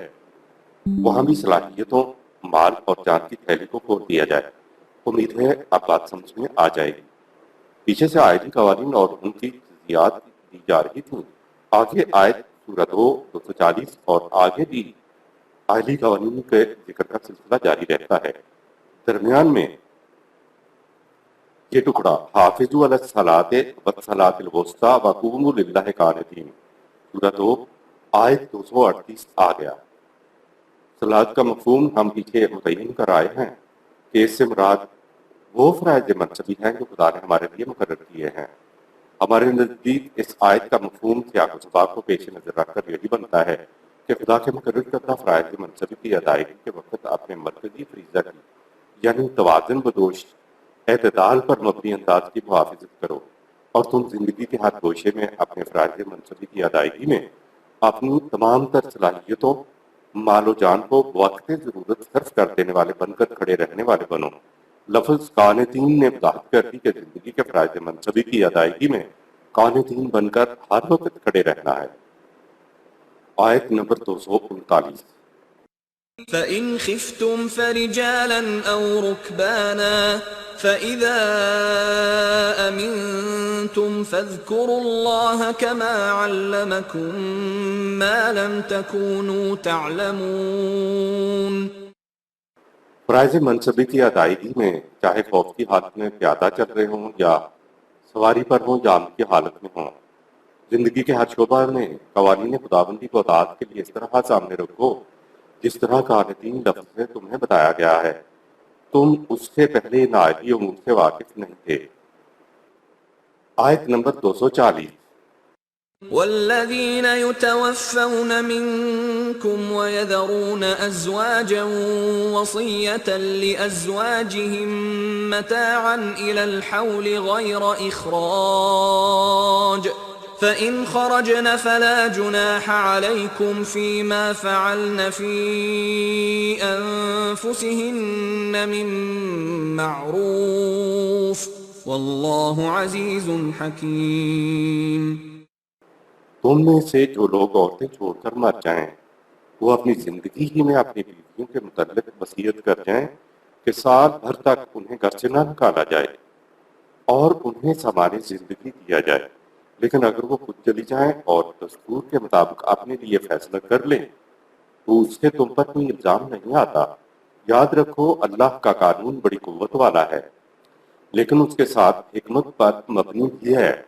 وہاں بھی صلاحیتوں، مال اور جان کی تھیلی کو کھول دیا جائے۔ امید ہے اب بات سمجھ میں آ جائے گی۔ پیچھے سے آئلی قوانین اور ان کی تجزیات دی جا رہی تھیں، آگے آیت سورہ 240 اور آگے بھی آئلی قوانین کے ذکر کا سلسلہ جاری رہتا ہے۔ درمیان میں یہ ٹکڑا حافظوا علی الصلاۃ والصلاۃ الوسطیٰ وقوموا للہ قانتین، سورہ 2 آیت 238 آ گیا۔ صلاۃ کا مفہوم ہم پیچھے متعین کر آئے ہیں کہ اس سے مراد وہ فرائض منصبی ہیں جو خدا نے ہمارے لیے مقرر کیے ہیں۔ ہمارے نزدیک اس آیت کا مفہوم سیاق و سباق کو پیش نظر رکھ کر یہی بنتا ہے کہ خدا کے مقرر کردہ فرائض منصبی کی ادائیگی کے وقت اپنے مرکزی فریضہ کی، یعنی توازن بدوش اعتدال پر مبنی انداز کی محافظت کرو، اور تم زندگی کے ہر گوشے میں اپنے فرائض منصبی کی ادائیگی میں اپنی تمام تر صلاحیتوں، مال و جان کو وقت ضرورت صرف کر دینے والے بن کر کھڑے رہنے والے بنو۔ لفظ قانتین نے وضاحت کر دی کہ زندگی کے فرائض منصبی کی ادائیگی میں قانتین بن کر ہر وقت کھڑے رہنا ہے۔ آیت نمبر 239۔ فَإِنْ خِفْتُمْ فَرِجَالًا أَوْ رُكْبَانًا فَإِذَا أَمِنْتُمْ فَاذْكُرُوا اللَّهَ كَمَا عَلَّمَكُمْ مَا لَمْ تَكُونُوا تَعْلَمُونَ۔ فرائض منصبی کی ادائیگی میں چاہے خوف کی حالت میں پیادہ چل رہے ہوں یا سواری پر ہوں یا امن کی حالت میں ہوں، زندگی کے ہر شعبہ میں قوانین خداوندی کو اطاعت کے لیے اس طرح سامنے رکھو جس طرح قانتین لفظ سے تمہیں بتایا گیا ہے۔ تم اس سے پہلے نائلی امور سے واقف نہیں تھے۔ آیت نمبر 240۔ والذين يتوفون منكم ويذرون أزواجا وصية لأزواجهم متاعا إلى الحول غير إخراج فإن خرجن فلا جناح عليكم فيما فعلن في أنفسهن من معروف والله عزيز حكيم۔ تم میں سے جو لوگ عورتیں چھوڑ کر مر جائیں وہ اپنی زندگی ہی میں اپنی بیویوں کے متعلق وصیت کر جائیں کہ سال بھر تک انہیں گھر سے نہ نکالا جائے اور انہیں سامان زندگی دیا جائے، لیکن اگر وہ خود چلی جائیں اور دستور کے مطابق اپنے لیے فیصلہ کر لیں تو اس سے تم پر کوئی الزام نہیں آتا۔ یاد رکھو اللہ کا قانون بڑی قوت والا ہے، لیکن اس کے ساتھ حکمت پر مبنی بھی ہے۔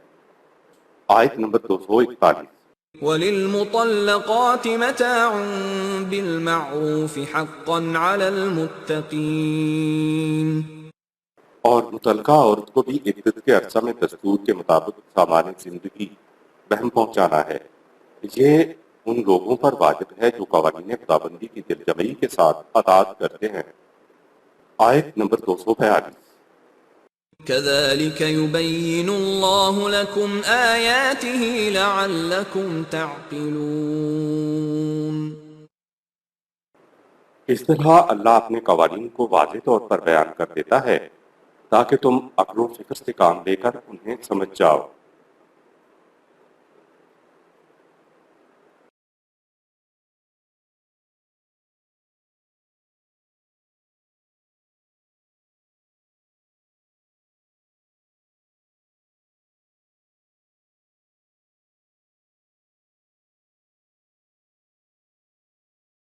آیت نمبر 241۔ وَلِلْمُطَلَّقَاتِ مَتَاعٌ بِالْمَعْرُوفِ حَقًّا عَلَى الْمُتَّقِينَ۔ اور متعلقہ عورت کو بھی عدت کے عرصہ میں دستور کے مطابق سامان زندگی بہم پہنچانا ہے۔ یہ ان لوگوں پر واجب ہے جو قوانین خداوندی کی دل جمعی کے ساتھ اطاعت کرتے ہیں۔ آیت نمبر 242۔ كَذَلِكَ يُبَيِّنُ اللَّهُ لَكُمْ آيَاتِهِ لَعَلَّكُمْ تَعْقِلُونَ۔ اس طرح اللہ اپنے قوانین کو واضح طور پر بیان کر دیتا ہے تاکہ تم عقل و فکر سے کام لے کر انہیں سمجھ جاؤ۔